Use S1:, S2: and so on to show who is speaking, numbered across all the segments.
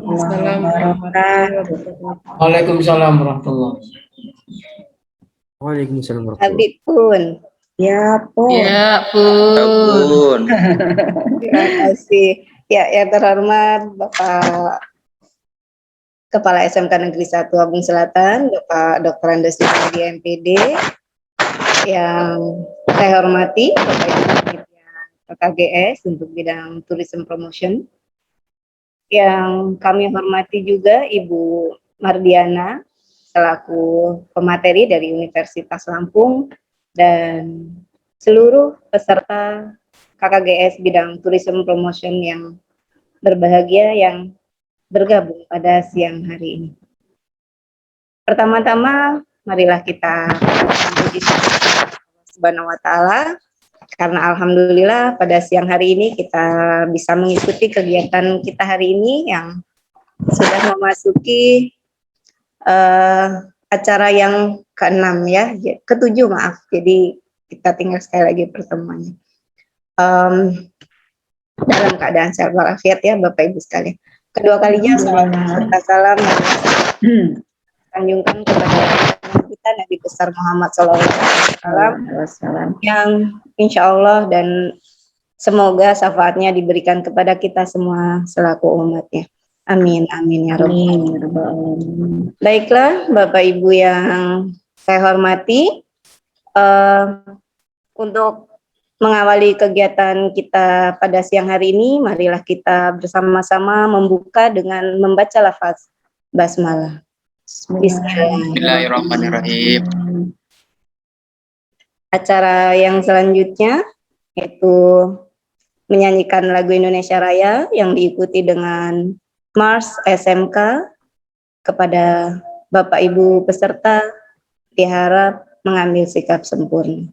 S1: Waalaikumsalam warahmatullahi wabarakatuh.
S2: Waalaikumsalam warahmatullahi wabarakatuh.
S3: Habib pun.
S4: Ya pun.
S5: Ya pun.
S3: Terima kasih. Ya, yang terhormat Bapak Kepala SMK Negeri 1 Abung Selatan, Bapak Dr. Andes di MPD, yang saya hormati Bapak Ibu Panitia KKGS untuk bidang Tourism Promotion, yang kami hormati juga Ibu Mardiana selaku pemateri dari Universitas Lampung, dan seluruh peserta KKGS bidang Tourism Promotion yang berbahagia yang bergabung pada siang hari ini. Pertama-tama, marilah kita puji Subhanahu wa Ta'ala, karena alhamdulillah pada siang hari ini kita bisa mengikuti kegiatan kita hari ini yang sudah memasuki acara yang ke-6 ya, ke-7 maaf. Jadi kita tinggal sekali lagi pertemuannya. Dalam keadaan sehat walafiat ya Bapak Ibu sekalian. Kedua kalinya salam sanjungkan kepada kita Nabi besar Muhammad SAW yang insya Allah dan semoga syafaatnya diberikan kepada kita semua selaku umatnya. Amin, amin ya Rabbal alamin. Baiklah Bapak Ibu yang saya hormati, untuk mengawali kegiatan kita pada siang hari ini, marilah kita bersama-sama membuka dengan membaca lafaz basmalah.
S5: Bismillahirrahmanirrahim.
S3: Acara yang selanjutnya yaitu menyanyikan lagu Indonesia Raya yang diikuti dengan Mars SMK. Kepada Bapak Ibu peserta diharap mengambil sikap sempurna.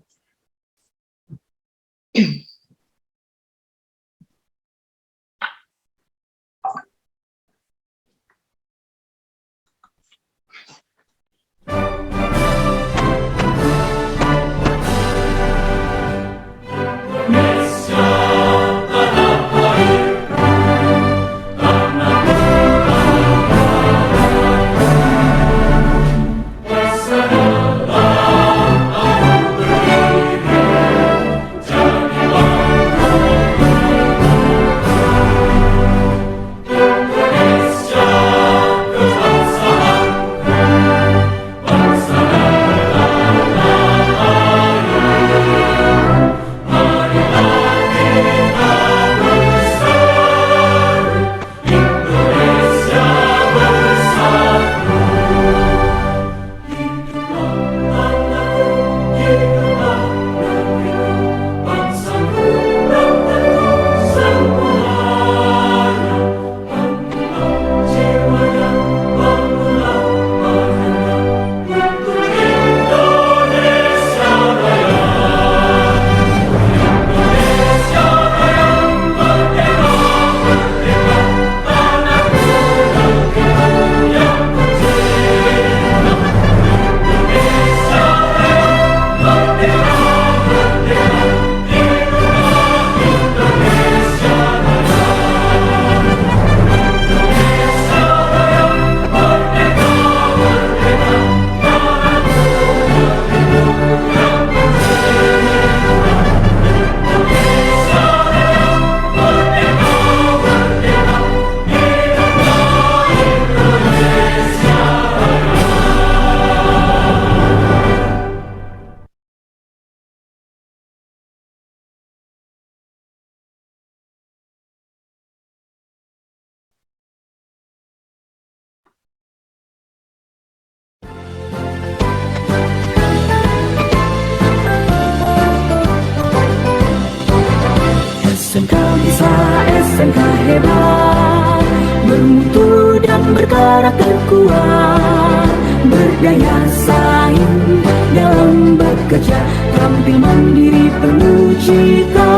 S6: SMK bisa, SMK hebat, bermutu dan berkarakter kuat, berdaya saing dalam bekerja, tampil mandiri penuh cita.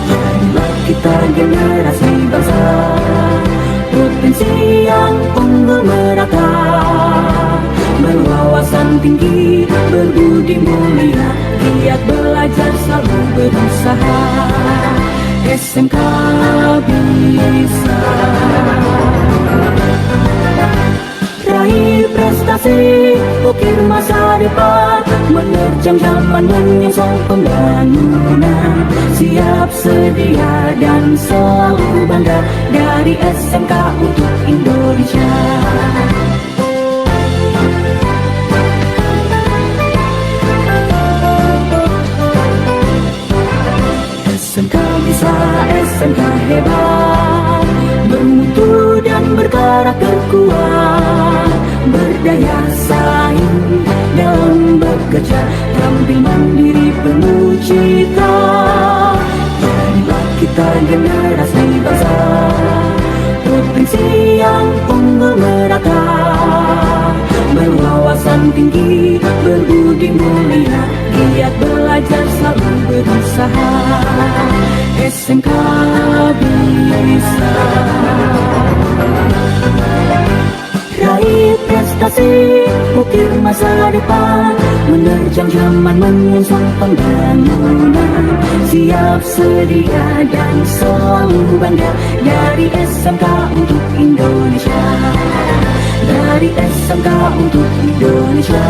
S6: Jadilah kita generasi bangsa, potensi yang unggul merata, berwawasan tinggi, berbudi mulia, giat belajar selalu berusaha. SMK bisa. Raih prestasi, ukir masa depan, menerjang zaman menyongsong pembangunan. Siap sedia dan selalu bangga, dari SMK untuk Indonesia. SMK bisa, SMK hebat, bermutu dan berkarakter kuat, berdaya saing dalam bekerja, tampil mandiri penuh cita. Jadilah kita generasi bangsa, provinsi yang unggul merata, berwawasan tinggi, berbudi mulia, giat belajar selalu berusaha. SMK bisa. Raih prestasi, ukir masa depan, menerjang zaman menyongsong pembangunan. Siap sedia dan selalu bangga, dari SMK untuk Indonesia. Dari SMK untuk Indonesia.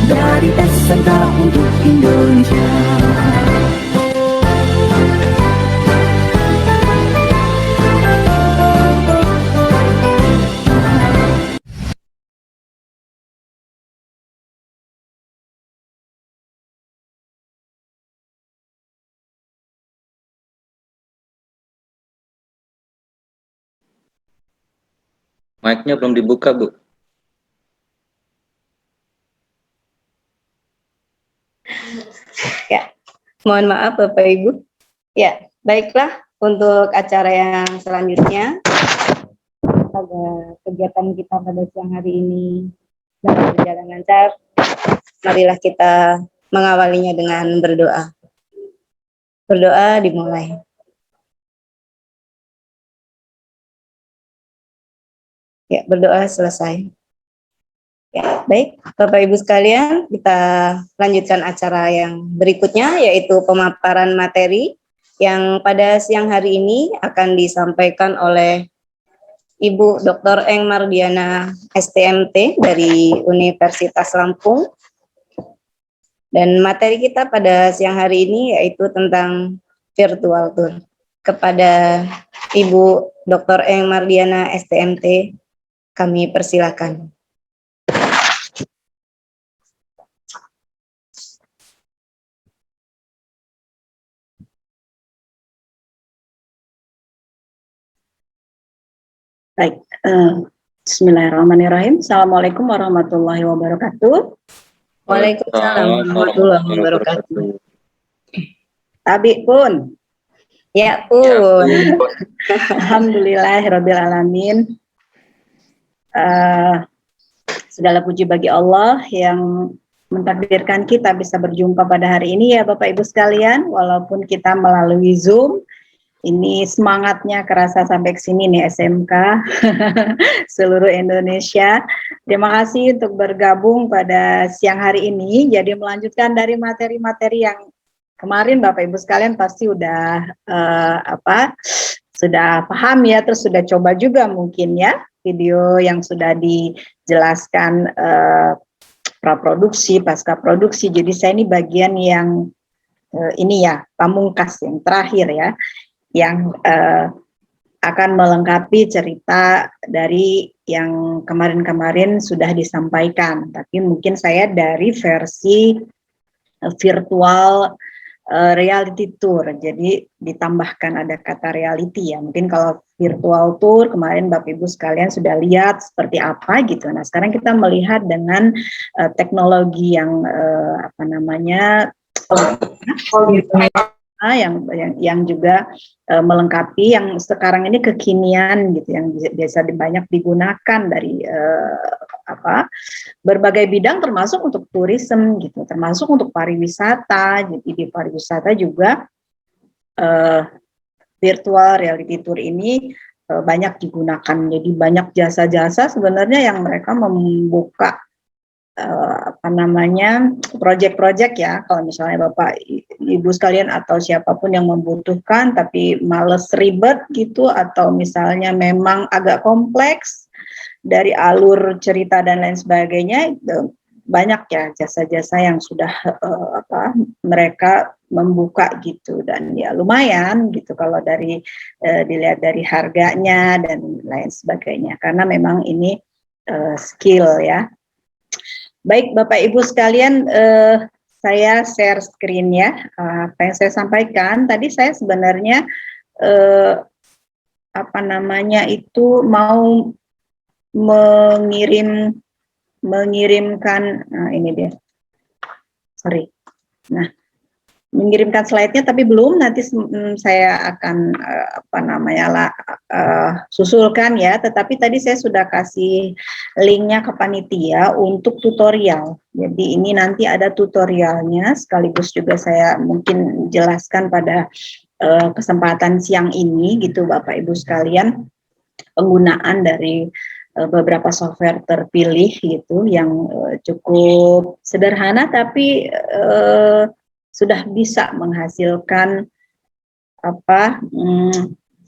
S6: Dari SMK untuk Indonesia.
S5: Mic-nya belum dibuka, Bu.
S3: Ya, mohon maaf Bapak Ibu. Ya, baiklah untuk acara yang selanjutnya, pada kegiatan kita pada siang hari ini dapat berjalan lancar. Marilah kita mengawalinya dengan berdoa. Berdoa dimulai. Ya, berdoa selesai. Ya, baik, Bapak Ibu sekalian, kita lanjutkan acara yang berikutnya, yaitu pemaparan materi yang pada siang hari ini akan disampaikan oleh Ibu Dr. Eng Mardiana, STMT dari Universitas Lampung. Dan materi kita pada siang hari ini yaitu tentang virtual tour. Kepada Ibu Dr. Eng Mardiana, STMT, kami persilakan.
S1: Baik, Bismillahirrahmanirrahim. Assalamualaikum warahmatullahi wabarakatuh.
S3: Waalaikumsalam warahmatullahi wabarakatuh.
S1: Tabi pun.
S3: Ya pun.
S1: Alhamdulillahirrabbilalamin. Segala puji bagi Allah yang mentakdirkan kita bisa berjumpa pada hari ini ya Bapak Ibu sekalian, walaupun kita melalui Zoom. Ini semangatnya kerasa sampai ke sini nih SMK seluruh Indonesia. Terima kasih untuk bergabung pada siang hari ini. Jadi melanjutkan dari materi-materi yang kemarin Bapak Ibu sekalian pasti udah sudah paham ya, terus sudah coba juga mungkin ya video yang sudah dijelaskan praproduksi, pasca produksi. Jadi saya ini bagian yang ini ya pamungkas yang terakhir ya, yang akan melengkapi cerita dari yang kemarin-kemarin sudah disampaikan. Tapi mungkin saya dari versi virtual reality tour, jadi ditambahkan ada kata reality ya. Mungkin kalau virtual tour kemarin Bapak Ibu sekalian sudah lihat seperti apa gitu. Nah sekarang kita melihat dengan teknologi yang yang juga melengkapi yang sekarang ini kekinian gitu, yang biasa banyak digunakan dari berbagai bidang termasuk untuk tourism gitu, termasuk untuk pariwisata. Jadi di pariwisata juga virtual reality tour ini banyak digunakan. Jadi banyak jasa-jasa sebenarnya yang mereka membuka proyek-proyek ya, kalau misalnya Bapak Ibu sekalian atau siapapun yang membutuhkan tapi males ribet gitu, atau misalnya memang agak kompleks, dari alur cerita dan lain sebagainya, banyak ya jasa-jasa yang sudah mereka membuka gitu, dan ya lumayan gitu kalau dari dilihat dari harganya dan lain sebagainya, karena memang ini skill ya. Baik Bapak Ibu sekalian, saya share screen ya. Apa yang saya sampaikan tadi, saya sebenarnya mau mengirimkan, ini dia, mengirimkan slide-nya, tapi belum, nanti saya akan susulkan ya. Tetapi tadi saya sudah kasih linknya ke panitia untuk tutorial. Jadi ini nanti ada tutorialnya, sekaligus juga saya mungkin jelaskan pada kesempatan siang ini gitu Bapak Ibu sekalian, penggunaan dari beberapa software terpilih gitu yang cukup sederhana tapi sudah bisa menghasilkan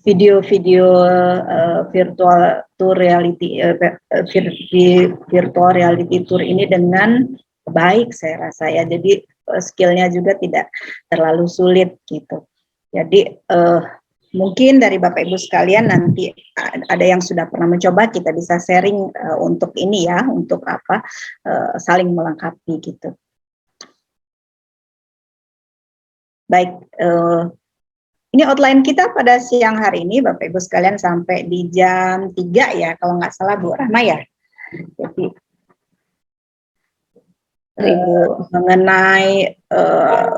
S1: video-video virtual tour reality virtual reality tour ini dengan baik, saya rasa ya. Jadi skillnya juga tidak terlalu sulit gitu. Jadi mungkin dari Bapak Ibu sekalian nanti ada yang sudah pernah mencoba, kita bisa sharing untuk ini ya, untuk saling melengkapi gitu. Baik, ini outline kita pada siang hari ini Bapak Ibu sekalian sampai di jam 3 ya, kalau nggak salah Bu Rahma ya. Jadi mengenai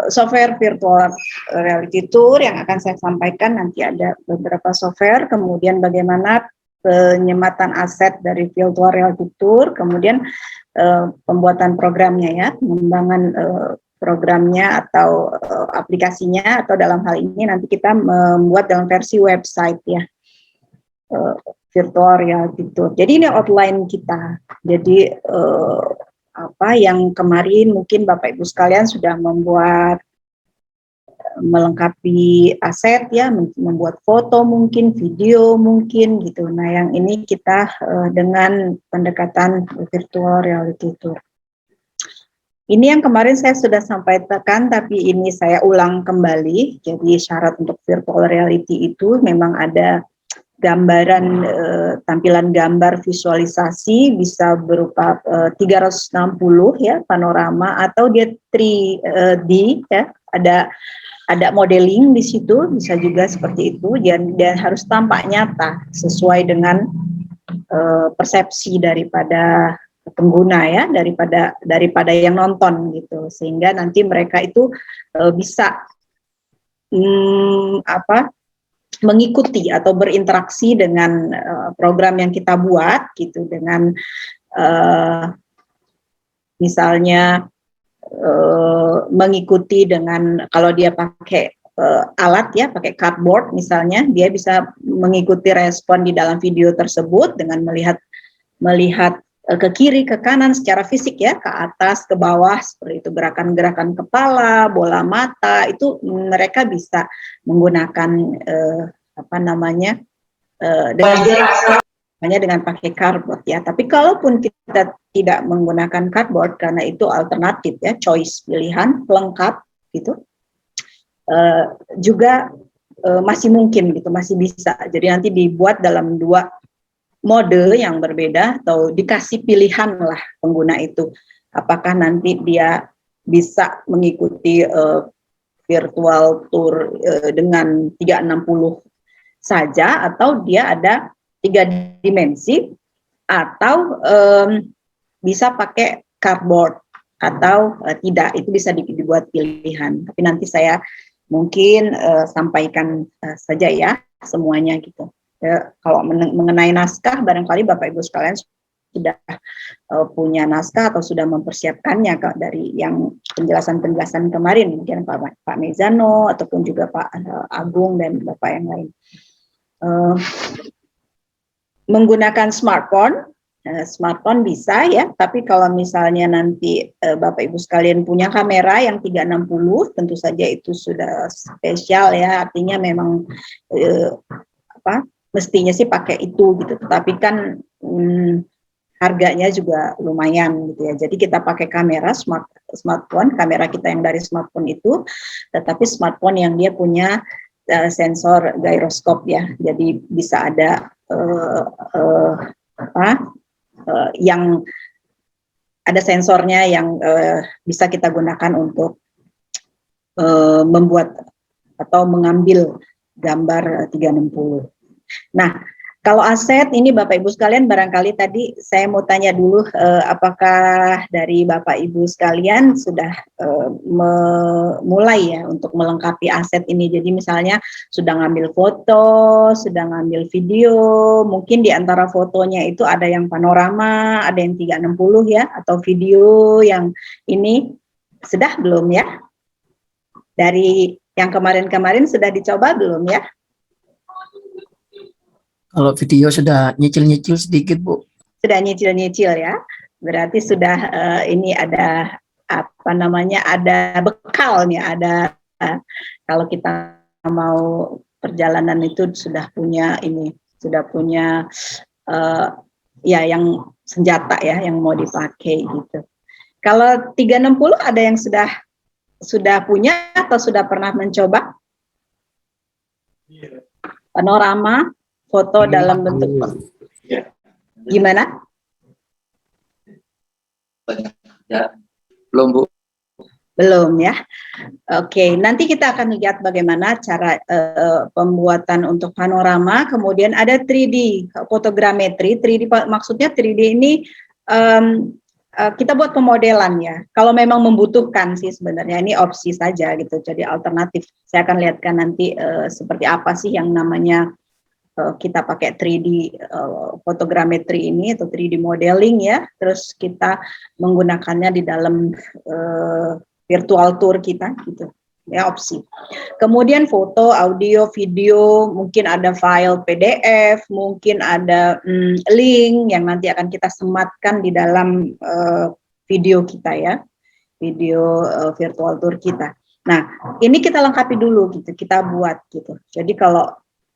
S1: software virtual reality tour yang akan saya sampaikan, nanti ada beberapa software, kemudian bagaimana penyematan aset dari virtual reality tour, kemudian pembuatan programnya ya, pengembangan programnya atau aplikasinya, atau dalam hal ini nanti kita membuat dalam versi website ya, virtual reality tour. Jadi ini outline kita. Jadi yang kemarin mungkin Bapak Ibu sekalian sudah melengkapi aset ya, membuat foto mungkin, video mungkin gitu. Nah yang ini kita dengan pendekatan virtual reality tour. Ini yang kemarin saya sudah sampaikan, tapi ini saya ulang kembali. Jadi syarat untuk virtual reality itu memang ada gambaran, tampilan gambar visualisasi bisa berupa 360 ya, panorama, atau dia 3D ya, ada modeling di situ, bisa juga seperti itu, dan harus tampak nyata sesuai dengan persepsi daripada pengguna ya, daripada yang nonton gitu, sehingga nanti mereka itu bisa mengikuti atau berinteraksi dengan program yang kita buat gitu, dengan misalnya mengikuti dengan, kalau dia pakai alat ya, pakai cardboard misalnya, dia bisa mengikuti respon di dalam video tersebut dengan melihat ke kiri, ke kanan secara fisik ya, ke atas, ke bawah, seperti itu, gerakan-gerakan kepala, bola mata, itu mereka bisa menggunakan dengan pakai cardboard ya. Tapi kalaupun kita tidak menggunakan cardboard, karena itu alternatif ya, choice, pilihan pelengkap gitu, juga masih mungkin gitu, masih bisa. Jadi nanti dibuat dalam 2 mode yang berbeda, atau dikasih pilihan lah pengguna itu, apakah nanti dia bisa mengikuti virtual tour dengan 360 saja, atau dia ada 3 dimensi, atau bisa pakai cardboard atau tidak, itu bisa dibuat pilihan. Tapi nanti saya mungkin sampaikan saja ya semuanya gitu. Kalau mengenai naskah, barangkali Bapak Ibu sekalian sudah punya naskah atau sudah mempersiapkannya dari yang penjelasan-penjelasan kemarin, mungkin Pak Mezano ataupun juga Pak Agung dan Bapak yang lain. Menggunakan smartphone bisa ya, tapi kalau misalnya nanti Bapak Ibu sekalian punya kamera yang 360, tentu saja itu sudah spesial ya, artinya memang mestinya sih pakai itu gitu. Tetapi kan harganya juga lumayan gitu ya. Jadi kita pakai kamera smartphone, kamera kita yang dari smartphone itu, tetapi smartphone yang dia punya sensor gyroscope ya. Jadi bisa ada yang ada sensornya yang bisa kita gunakan untuk membuat atau mengambil gambar 360. Nah, kalau aset ini Bapak Ibu sekalian, barangkali tadi saya mau tanya dulu apakah dari Bapak Ibu sekalian sudah mulai ya untuk melengkapi aset ini. Jadi misalnya sudah ngambil foto, sudah ngambil video, mungkin di antara fotonya itu ada yang panorama, ada yang 360 ya, atau video yang ini sudah belum ya? Dari yang kemarin-kamarin sudah dicoba belum ya?
S2: Kalau video sudah nyicil-nyicil sedikit, Bu.
S1: Sudah nyicil-nyicil ya. Berarti sudah ini ada apa namanya? Ada bekalnya, ada kalau kita mau perjalanan itu sudah punya ini, sudah punya ya yang senjata ya yang mau dipakai gitu. Kalau 360 ada yang sudah punya atau sudah pernah mencoba? Panorama foto dalam bentuk gimana?
S5: Ya, belum Bu.
S1: Belum ya. Oke, nanti kita akan lihat bagaimana cara pembuatan untuk panorama. Kemudian ada 3D fotogrametri. 3D maksudnya 3D ini kita buat pemodelan ya. Kalau memang membutuhkan sih sebenarnya ini opsi saja gitu. Jadi alternatif. Saya akan lihatkan nanti seperti apa sih yang namanya kita pakai 3D fotogrametri ini atau 3D modeling ya, terus kita menggunakannya di dalam virtual tour kita gitu ya, opsi. Kemudian foto, audio, video, mungkin ada file PDF, mungkin ada link yang nanti akan kita sematkan di dalam video kita ya, video virtual tour kita. Nah, ini kita lengkapi dulu gitu, kita buat gitu. Jadi kalau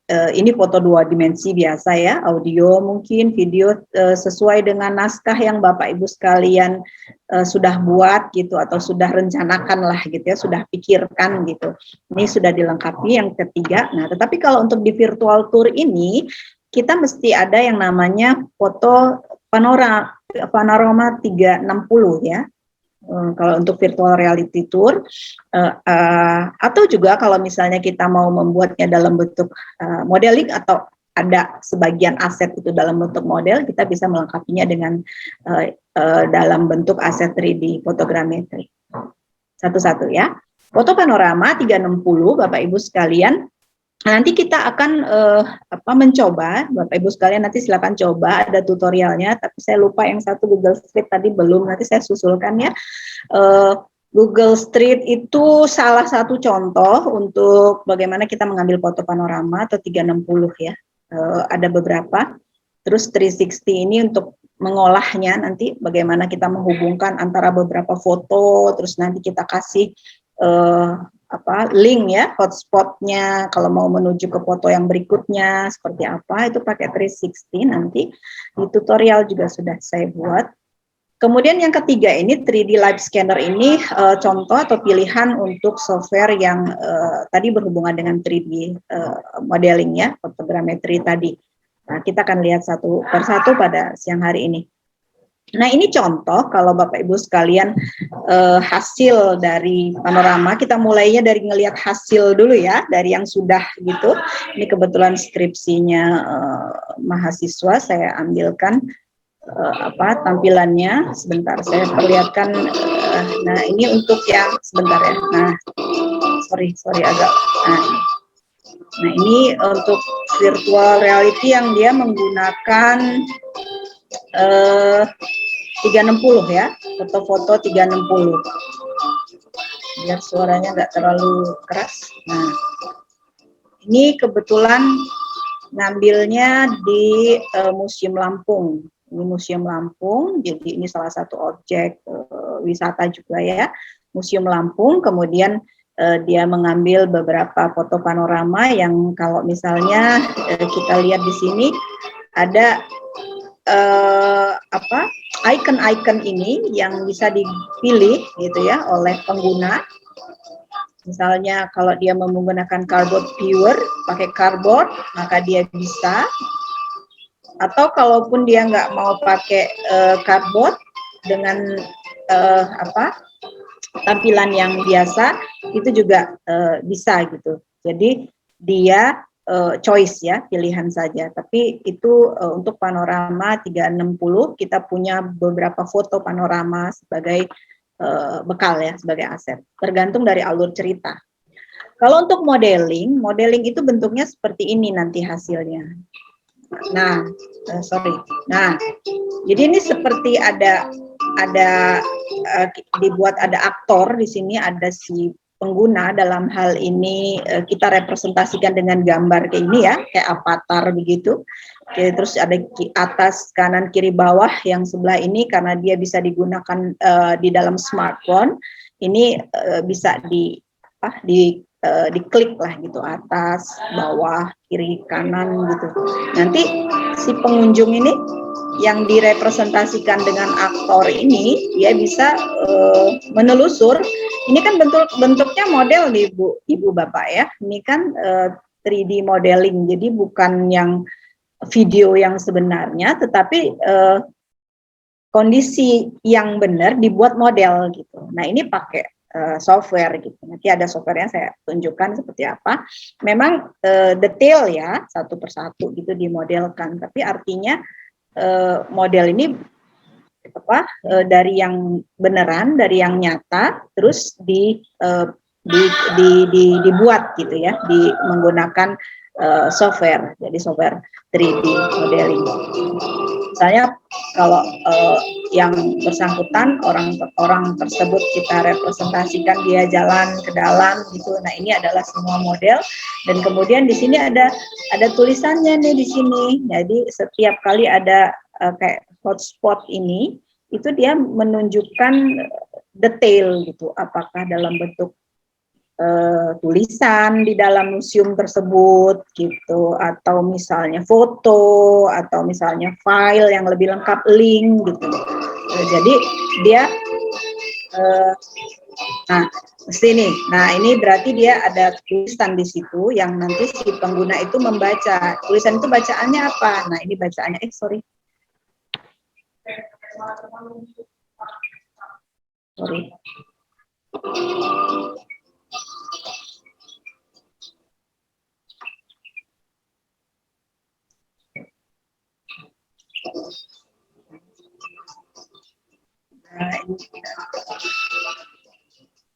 S1: ini foto 2 dimensi biasa ya, audio mungkin, video sesuai dengan naskah yang Bapak Ibu sekalian sudah buat gitu, atau sudah rencanakan lah gitu ya, sudah pikirkan gitu. Ini sudah dilengkapi yang ketiga. Nah, tetapi kalau untuk di virtual tour ini, kita mesti ada yang namanya foto panorama 360 ya. Kalau untuk virtual reality tour, atau juga kalau misalnya kita mau membuatnya dalam bentuk modeling atau ada sebagian aset itu dalam bentuk model, kita bisa melengkapinya dengan dalam bentuk aset 3D fotogrametri. Satu-satu ya. Foto panorama 360 Bapak Ibu sekalian. Nanti kita akan mencoba, Bapak Ibu sekalian nanti silakan coba, ada tutorialnya, tapi saya lupa yang satu Google Street tadi belum, nanti saya susulkan ya. Google Street itu salah satu contoh untuk bagaimana kita mengambil foto panorama atau 360 ya. Ada beberapa, terus 360 ini untuk mengolahnya nanti bagaimana kita menghubungkan antara beberapa foto, terus nanti kita kasih link ya, hotspotnya kalau mau menuju ke foto yang berikutnya seperti apa, itu pakai 360 nanti di tutorial juga sudah saya buat. Kemudian yang ketiga ini 3D Live Scanner ini contoh atau pilihan untuk software yang tadi berhubungan dengan 3D modeling ya, fotogrametri tadi. Nah, kita akan lihat satu persatu pada siang hari ini. Nah, ini contoh kalau Bapak Ibu sekalian hasil dari panorama, kita mulainya dari ngelihat hasil dulu ya, dari yang sudah gitu. Ini kebetulan skripsinya mahasiswa, saya ambilkan tampilannya. Sebentar saya perlihatkan. Nah, ini untuk yang sebentar ya. Nah, sorry agak. Nah, ini untuk virtual reality yang dia menggunakan 360 ya, foto-foto 360. Biar suaranya nggak terlalu keras. Nah, ini kebetulan ngambilnya di Museum Lampung. Ini Museum Lampung, jadi ini salah satu objek wisata juga ya, Museum Lampung. Kemudian dia mengambil beberapa foto panorama yang kalau misalnya kita lihat di sini ada icon-icon ini yang bisa dipilih gitu ya oleh pengguna. Misalnya kalau dia menggunakan cardboard viewer, pakai cardboard, maka dia bisa. Atau kalaupun dia nggak mau pakai cardboard dengan tampilan yang biasa, itu juga bisa gitu. Jadi dia choice ya, pilihan saja. Tapi itu untuk panorama 360 kita punya beberapa foto panorama sebagai bekal ya, sebagai aset. Tergantung dari alur cerita. Kalau untuk modeling itu bentuknya seperti ini nanti hasilnya. Nah, Nah, jadi ini seperti ada dibuat ada aktor di sini, ada si pengguna. Dalam hal ini kita representasikan dengan gambar kayak ini ya, kayak avatar begitu. Oke, terus ada atas, kanan, kiri, bawah. Yang sebelah ini karena dia bisa digunakan di dalam smartphone, ini bisa diklik lah gitu, atas, bawah, kiri, kanan gitu. Nanti si pengunjung ini yang direpresentasikan dengan aktor ini, dia bisa menelusur. Ini kan bentuknya model nih Ibu Bapak ya. Ini kan 3D modeling, jadi bukan yang video yang sebenarnya, tetapi kondisi yang benar dibuat model gitu. Nah ini pakai software gitu. Nanti ada softwarenya saya tunjukkan seperti apa. Memang detail ya, satu persatu gitu dimodelkan. Tapi artinya model ini dari yang beneran, dari yang nyata, terus dibuat gitu ya, menggunakan software. Jadi software 3D modeling. Misalnya kalau yang bersangkutan orang tersebut kita representasikan dia jalan ke dalam gitu. Nah ini adalah semua model, dan kemudian di sini ada tulisannya nih di sini. Jadi setiap kali ada kayak hotspot ini, itu dia menunjukkan detail gitu, apakah dalam bentuk tulisan di dalam museum tersebut gitu, atau misalnya foto, atau misalnya file yang lebih lengkap, link gitu. Jadi dia sini. Nah ini berarti dia ada tulisan di situ yang nanti si pengguna itu membaca. Tulisan itu bacaannya apa? Nah ini bacaannya sorry.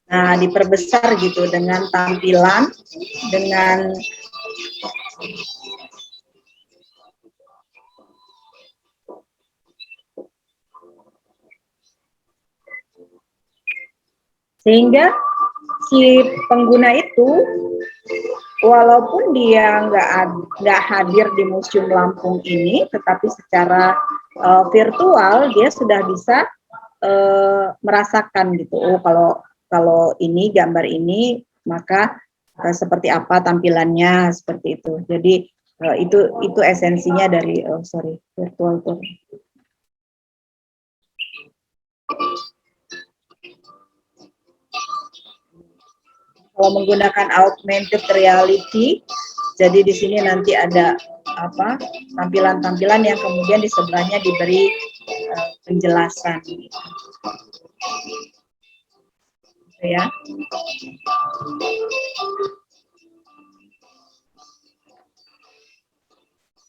S1: Nah, diperbesar gitu dengan tampilan, dengan sehingga si pengguna itu walaupun dia nggak hadir di Museum Lampung ini, tetapi secara virtual dia sudah bisa merasakan gitu. Oh, kalau ini gambar ini, maka seperti apa tampilannya, seperti itu. Jadi itu esensinya dari virtual tour. Kalau menggunakan augmented reality, jadi di sini nanti ada tampilan-tampilan yang kemudian di sebelahnya diberi penjelasan. Ya.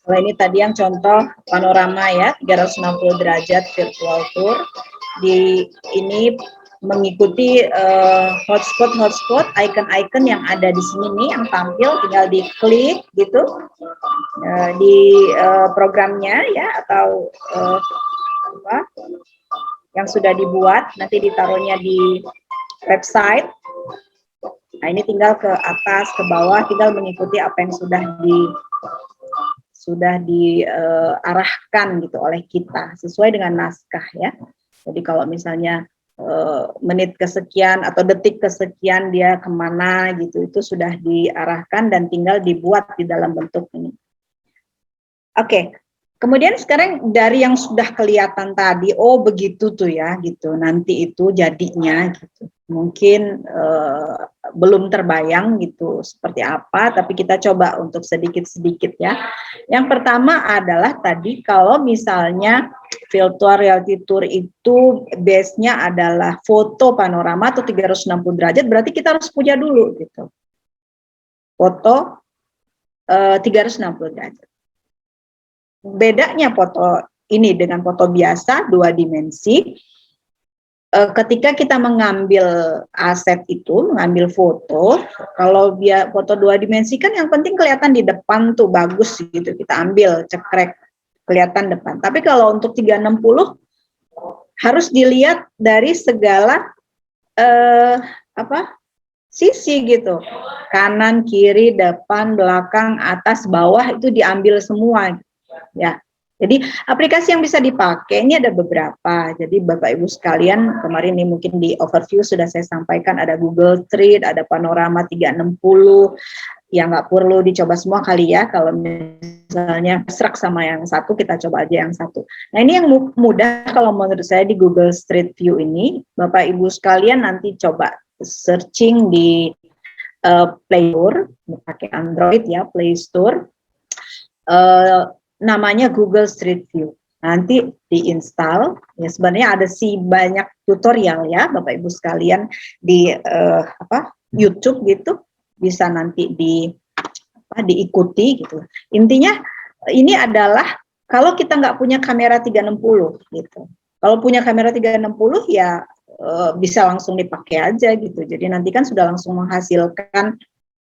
S1: Kalau ini tadi yang contoh panorama ya, 360 derajat virtual tour. Ini mengikuti hotspot, icon-icon yang ada di sini nih, yang tampil, tinggal diklik gitu di programnya ya, atau yang sudah dibuat, nanti ditaruhnya di website. Nah ini tinggal ke atas, ke bawah, tinggal mengikuti apa yang sudah diarahkan gitu oleh kita sesuai dengan naskah ya. Jadi kalau misalnya menit kesekian atau detik kesekian dia kemana gitu, itu sudah diarahkan dan tinggal dibuat di dalam bentuk ini. Oke, Kemudian sekarang dari yang sudah kelihatan tadi, oh begitu tuh ya, gitu. Nanti itu jadinya, gitu. Mungkin belum terbayang gitu seperti apa, tapi kita coba untuk sedikit-sedikit ya. Yang pertama adalah tadi kalau misalnya virtual reality tour itu base-nya adalah foto panorama atau 360 derajat, berarti kita harus punya dulu gitu. Foto 360 derajat. Bedanya foto ini dengan foto biasa 2 dimensi, ketika kita mengambil aset itu, mengambil foto, kalau dia foto 2 dimensi kan yang penting kelihatan di depan tuh bagus gitu, kita ambil cekrek kelihatan depan. Tapi kalau untuk 360 harus dilihat dari segala sisi gitu, kanan, kiri, depan, belakang, atas, bawah itu diambil semua. Ya, jadi aplikasi yang bisa dipakai ini ada beberapa. Jadi Bapak Ibu sekalian, kemarin ini mungkin di overview sudah saya sampaikan ada Google Street, ada Panorama 360. Ya nggak perlu dicoba semua kali ya. Kalau misalnya serak sama yang satu, kita coba aja yang satu. Nah ini yang mudah kalau menurut saya di Google Street View ini, Bapak Ibu sekalian nanti coba searching di Play Store, pakai Android ya, Play Store. Namanya Google Street View. Nanti diinstal. Ya sebenarnya ada sih banyak tutorial ya Bapak Ibu sekalian di YouTube gitu, bisa nanti diikuti gitu. Intinya ini adalah kalau kita nggak punya kamera 360 gitu. Kalau punya kamera 360 ya bisa langsung dipakai aja gitu. Jadi nanti kan sudah langsung menghasilkan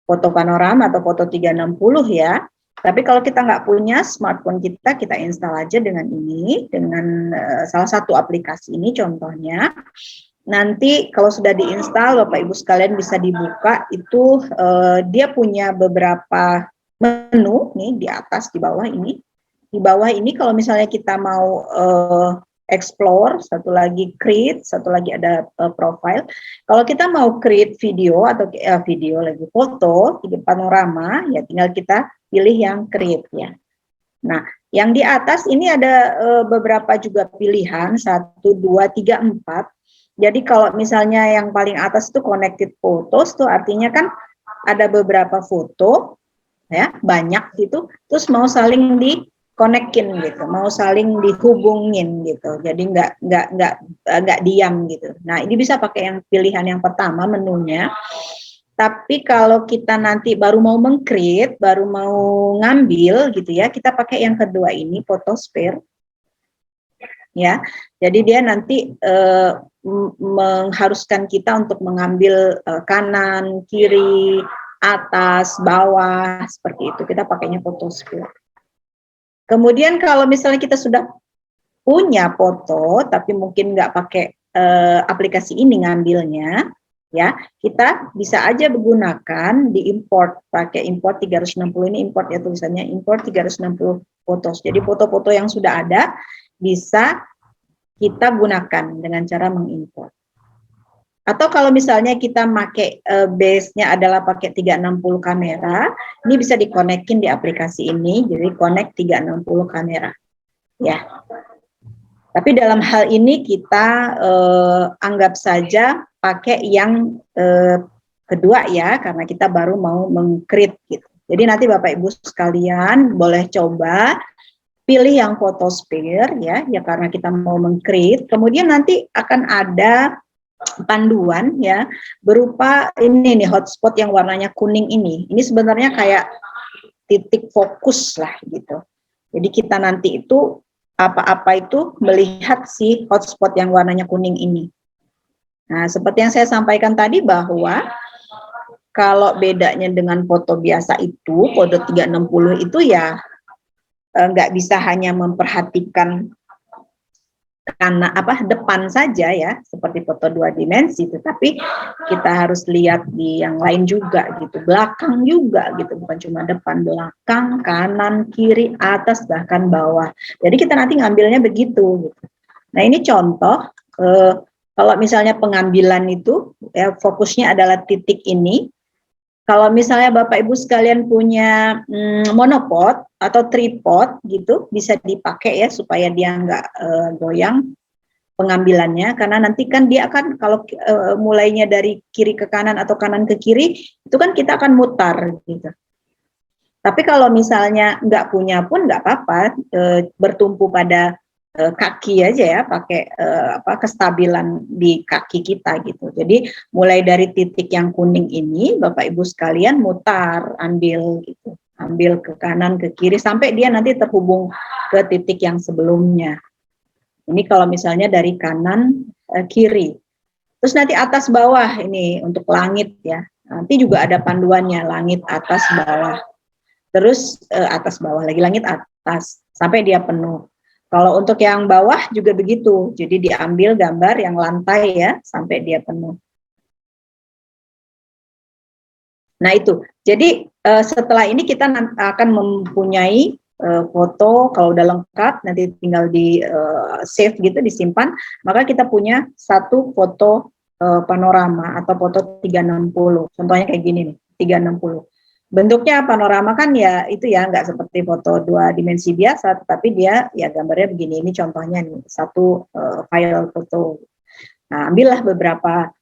S1: foto panorama atau foto 360 ya. Tapi kalau kita nggak punya smartphone kita install aja dengan ini, dengan salah satu aplikasi ini contohnya. Nanti kalau sudah diinstal, Bapak Ibu sekalian bisa dibuka, itu dia punya beberapa menu nih di atas, di bawah ini. Di bawah ini kalau misalnya kita mau explore, satu lagi create, satu lagi ada profile. Kalau kita mau create video atau foto di panorama, ya tinggal kita pilih yang create ya. Nah, yang di atas ini ada beberapa juga pilihan 1, 2, 3, 4. Jadi kalau misalnya yang paling atas itu connected photos tuh artinya kan ada beberapa foto ya, banyak gitu, terus mau saling di-connectin gitu, mau saling dihubungin gitu. Jadi nggak diam gitu. Nah, ini bisa pakai yang pilihan yang pertama menunya. Tapi kalau kita nanti baru mau meng-create, baru mau ngambil gitu ya, kita pakai yang kedua ini, Photosphere. Ya, jadi dia nanti mengharuskan kita untuk mengambil kanan, kiri, atas, bawah, seperti itu. Kita pakainya Photosphere. Kemudian kalau misalnya kita sudah punya foto, tapi mungkin nggak pakai aplikasi ini ngambilnya, ya kita bisa aja menggunakan diimport, pakai import 360 ini import ya, tulisannya import 360 fotos. Jadi foto-foto yang sudah ada bisa kita gunakan dengan cara mengimport. Atau kalau misalnya kita pakai base-nya adalah pakai 360 kamera, ini bisa dikonekin di aplikasi ini, jadi connect 360 kamera. Ya. Tapi dalam hal ini kita anggap saja pakai yang kedua ya, karena kita baru mau meng-create gitu. Jadi nanti Bapak Ibu sekalian boleh coba pilih yang Photosphere ya karena kita mau meng-create. Kemudian nanti akan ada panduan ya berupa ini nih hotspot yang warnanya kuning ini. Ini sebenarnya kayak titik fokus lah gitu. Jadi kita nanti itu apa-apa itu melihat si hotspot yang warnanya kuning ini. Nah, seperti yang saya sampaikan tadi bahwa kalau bedanya dengan foto biasa itu, foto 360 itu ya nggak bisa hanya memperhatikan karena depan saja ya, seperti foto 2 dimensi, tetapi kita harus lihat di yang lain juga gitu, belakang juga gitu, bukan cuma depan, belakang, kanan, kiri, atas, bahkan bawah. Jadi kita nanti ngambilnya begitu gitu. Nah ini contoh, kalau misalnya pengambilan itu ya fokusnya adalah titik ini, Kalau misalnya Bapak Ibu sekalian punya monopod atau tripod gitu, bisa dipakai ya supaya dia nggak goyang pengambilannya, karena nanti kan dia akan kalau mulainya dari kiri ke kanan atau kanan ke kiri, itu kan kita akan mutar gitu. Tapi kalau misalnya nggak punya pun nggak apa-apa, bertumpu pada kaki aja ya, pakai kestabilan di kaki kita gitu. Jadi mulai dari titik yang kuning ini, Bapak Ibu sekalian mutar, ambil gitu, ambil ke kanan ke kiri sampai dia nanti terhubung ke titik yang sebelumnya. Ini kalau misalnya dari kanan kiri. Terus nanti atas bawah ini untuk langit ya. Nanti juga ada panduannya, langit atas bawah. Terus atas bawah lagi, langit atas sampai dia penuh. Kalau untuk yang bawah juga begitu. Jadi diambil gambar yang lantai ya sampai dia penuh. Nah itu. Jadi setelah ini kita akan mempunyai foto, kalau udah lengkap nanti tinggal di save gitu, disimpan, maka kita punya satu foto panorama atau foto 360. Contohnya kayak gini nih, 360. Bentuknya panorama kan ya itu ya, nggak seperti foto 2 dimensi biasa, tetapi dia ya gambarnya begini. Ini contohnya nih, satu file foto. Nah, ambillah beberapa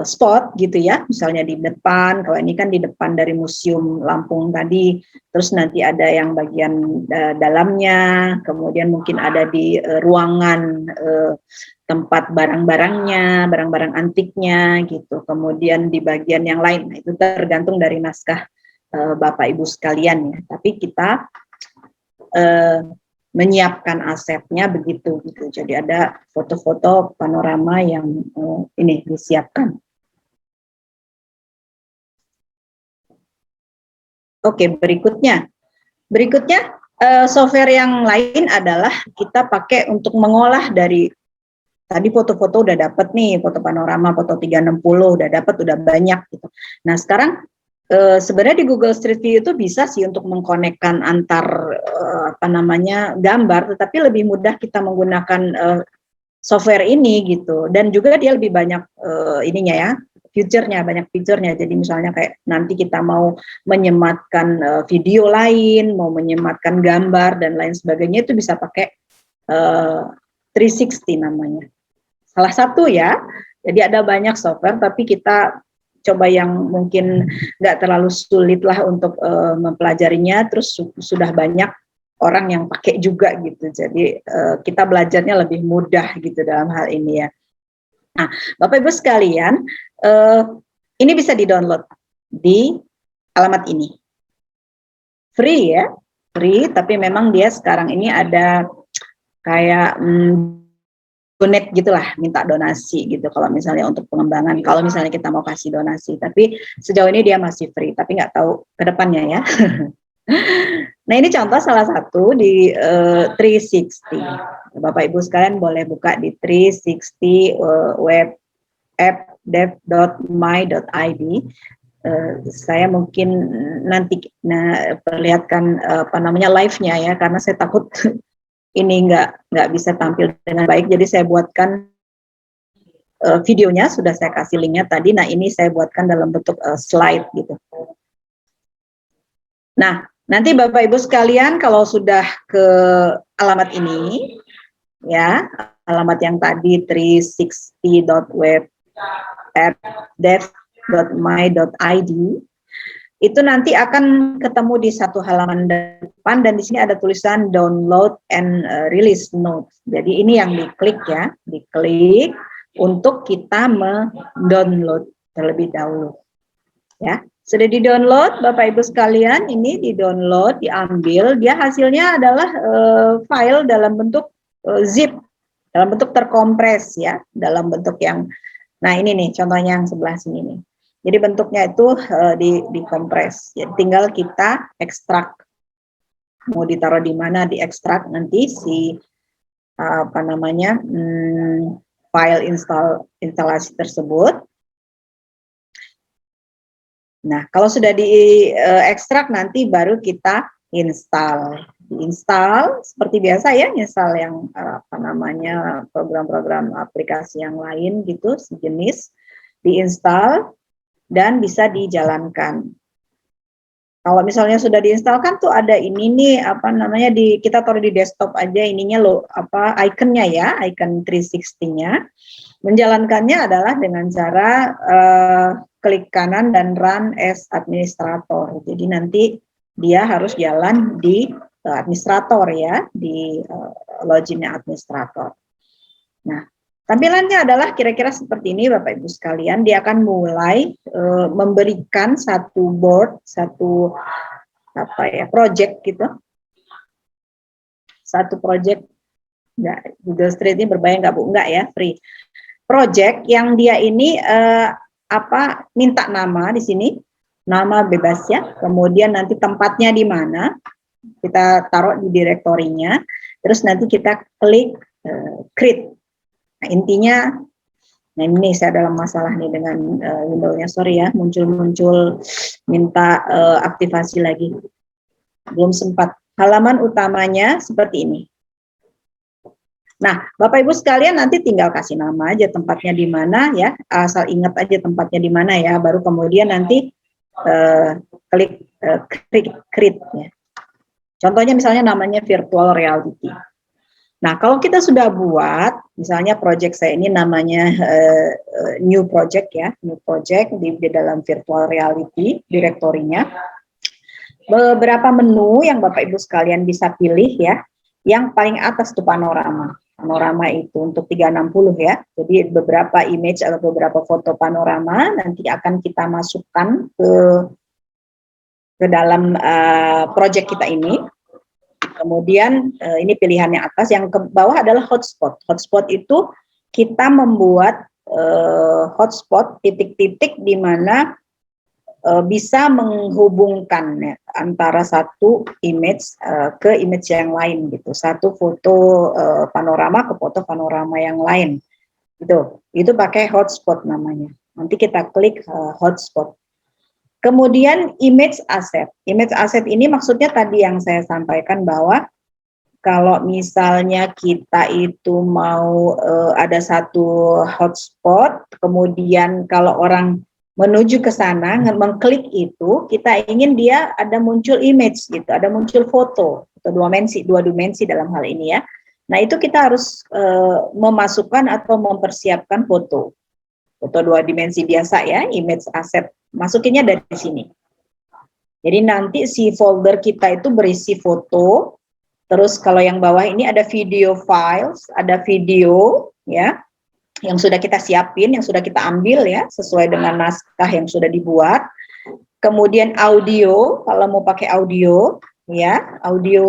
S1: spot gitu ya, misalnya di depan, kalau ini kan di depan dari Museum Lampung tadi, terus nanti ada yang bagian dalamnya, kemudian mungkin ada di ruangan tempat barang-barangnya, barang-barang antiknya gitu, kemudian di bagian yang lain. Nah, itu tergantung dari naskah Bapak Ibu sekalian ya, tapi kita menyiapkan asetnya begitu gitu. Jadi ada foto-foto panorama yang ini disiapkan. Oke, berikutnya software yang lain adalah kita pakai untuk mengolah dari tadi foto-foto udah dapat nih, foto panorama, foto 360 udah dapat, udah banyak gitu. Nah, sekarang sebenarnya di Google Street View itu bisa sih untuk mengkonekkan antar gambar, tetapi lebih mudah kita menggunakan software ini gitu, dan juga dia lebih banyak ininya ya, banyak fiturnya. Jadi misalnya kayak nanti kita mau menyematkan video lain, mau menyematkan gambar dan lain sebagainya, itu bisa pakai 360 namanya. Salah satu ya. Jadi ada banyak software, tapi kita coba yang mungkin nggak terlalu sulit lah untuk mempelajarinya, terus sudah banyak orang yang pakai juga gitu, jadi kita belajarnya lebih mudah gitu dalam hal ini ya. Nah, Bapak Ibu sekalian, ini bisa di-download di alamat ini, free ya, free, tapi memang dia sekarang ini ada kayak donate gitulah, minta donasi gitu kalau misalnya untuk pengembangan, kalau misalnya kita mau kasih donasi, tapi sejauh ini dia masih free, tapi nggak tahu ke depannya ya. Nah, ini contoh salah satu di 360. Bapak Ibu sekalian boleh buka di 360 web app dev.my.id. Saya mungkin nanti perlihatkan live-nya ya, karena saya takut ini nggak bisa tampil dengan baik, jadi saya buatkan videonya, sudah saya kasih linknya tadi. Nah, ini saya buatkan dalam bentuk slide gitu. Nah, nanti Bapak Ibu sekalian kalau sudah ke alamat ini ya, alamat yang tadi 360.web@dev.my.id, itu nanti akan ketemu di satu halaman depan, dan di sini ada tulisan download and release notes. Jadi ini yang diklik ya, diklik untuk kita mendownload terlebih dahulu. Ya, sudah di-download Bapak Ibu sekalian, ini di-download, diambil, dia hasilnya adalah file dalam bentuk zip, dalam bentuk terkompres ya, dalam bentuk yang, nah ini nih contohnya yang sebelah sini nih. Jadi bentuknya itu dikompres. Jadi tinggal kita ekstrak. Mau ditaruh di mana, diekstrak nanti si file instalasi tersebut. Nah, kalau sudah diekstrak nanti baru kita install. Diinstal seperti biasa ya, install yang program-program aplikasi yang lain gitu sejenis, diinstal. dan bisa dijalankan. Kalau misalnya sudah diinstalkan tuh ada ini nih apa namanya kita taruh di desktop aja ininya loh apa ikonnya ya, icon 360-nya. Menjalankannya adalah dengan cara klik kanan dan run as administrator. Jadi nanti dia harus jalan di administrator ya, di loginnya administrator. Nah, tampilannya adalah kira-kira seperti ini Bapak Ibu sekalian. Dia akan mulai memberikan satu board, satu project gitu. Satu project, Google Street ini berbayar nggak Bu? Nggak ya, free. Project yang dia ini minta nama di sini, nama bebas ya. Kemudian nanti tempatnya di mana, kita taruh di direktorinya. Terus nanti kita klik create. Nah, intinya, nah ini saya dalam masalah nih dengan Windows-nya, sorry ya, muncul minta aktivasi lagi. Belum sempat. Halaman utamanya seperti ini. Nah, Bapak Ibu sekalian nanti tinggal kasih nama aja tempatnya di mana ya, asal ingat aja tempatnya di mana ya, baru kemudian nanti klik create ya. Contohnya misalnya namanya virtual reality. Nah, kalau kita sudah buat, misalnya project saya ini namanya new project ya, new project di dalam virtual reality direktorinya. Beberapa menu yang Bapak Ibu sekalian bisa pilih ya. Yang paling atas itu panorama. Panorama itu untuk 360 ya. Jadi beberapa image atau beberapa foto panorama nanti akan kita masukkan ke dalam project kita ini. Kemudian ini pilihannya atas, yang ke bawah adalah hotspot. Hotspot itu kita membuat hotspot titik-titik di mana bisa menghubungkan ya, antara satu image ke image yang lain gitu. Satu foto panorama ke foto panorama yang lain. Gitu. Itu pakai hotspot namanya. Nanti kita klik hotspot. Kemudian image asset. Image asset ini maksudnya tadi yang saya sampaikan bahwa kalau misalnya kita itu mau ada satu hotspot, kemudian kalau orang menuju ke sana, mengklik itu, kita ingin dia ada muncul image gitu, ada muncul foto atau dua dimensi dalam hal ini ya. Nah itu kita harus memasukkan atau mempersiapkan foto dua dimensi biasa ya, image asset. Masukinnya dari sini. Jadi nanti si folder kita itu berisi foto. Terus kalau yang bawah ini ada video files, ada video ya, yang sudah kita siapin, yang sudah kita ambil ya, sesuai dengan naskah yang sudah dibuat. Kemudian audio, kalau mau pakai audio ya, audio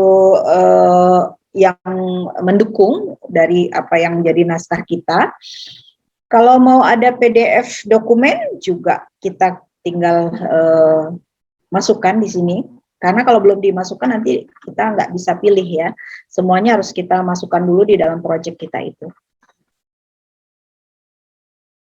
S1: yang mendukung dari apa yang jadi naskah kita. Kalau mau ada PDF dokumen juga kita tinggal masukkan di sini, karena kalau belum dimasukkan nanti kita nggak bisa pilih ya, semuanya harus kita masukkan dulu di dalam project kita itu.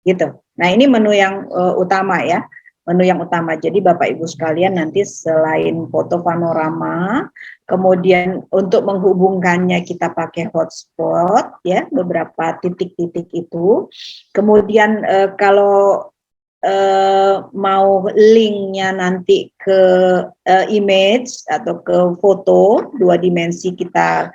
S1: Gitu. Nah ini menu yang utama ya, menu yang utama. Jadi Bapak Ibu sekalian nanti selain foto panorama, kemudian untuk menghubungkannya kita pakai hotspot ya, beberapa titik-titik itu. Kemudian kalau mau linknya nanti ke image atau ke foto dua dimensi kita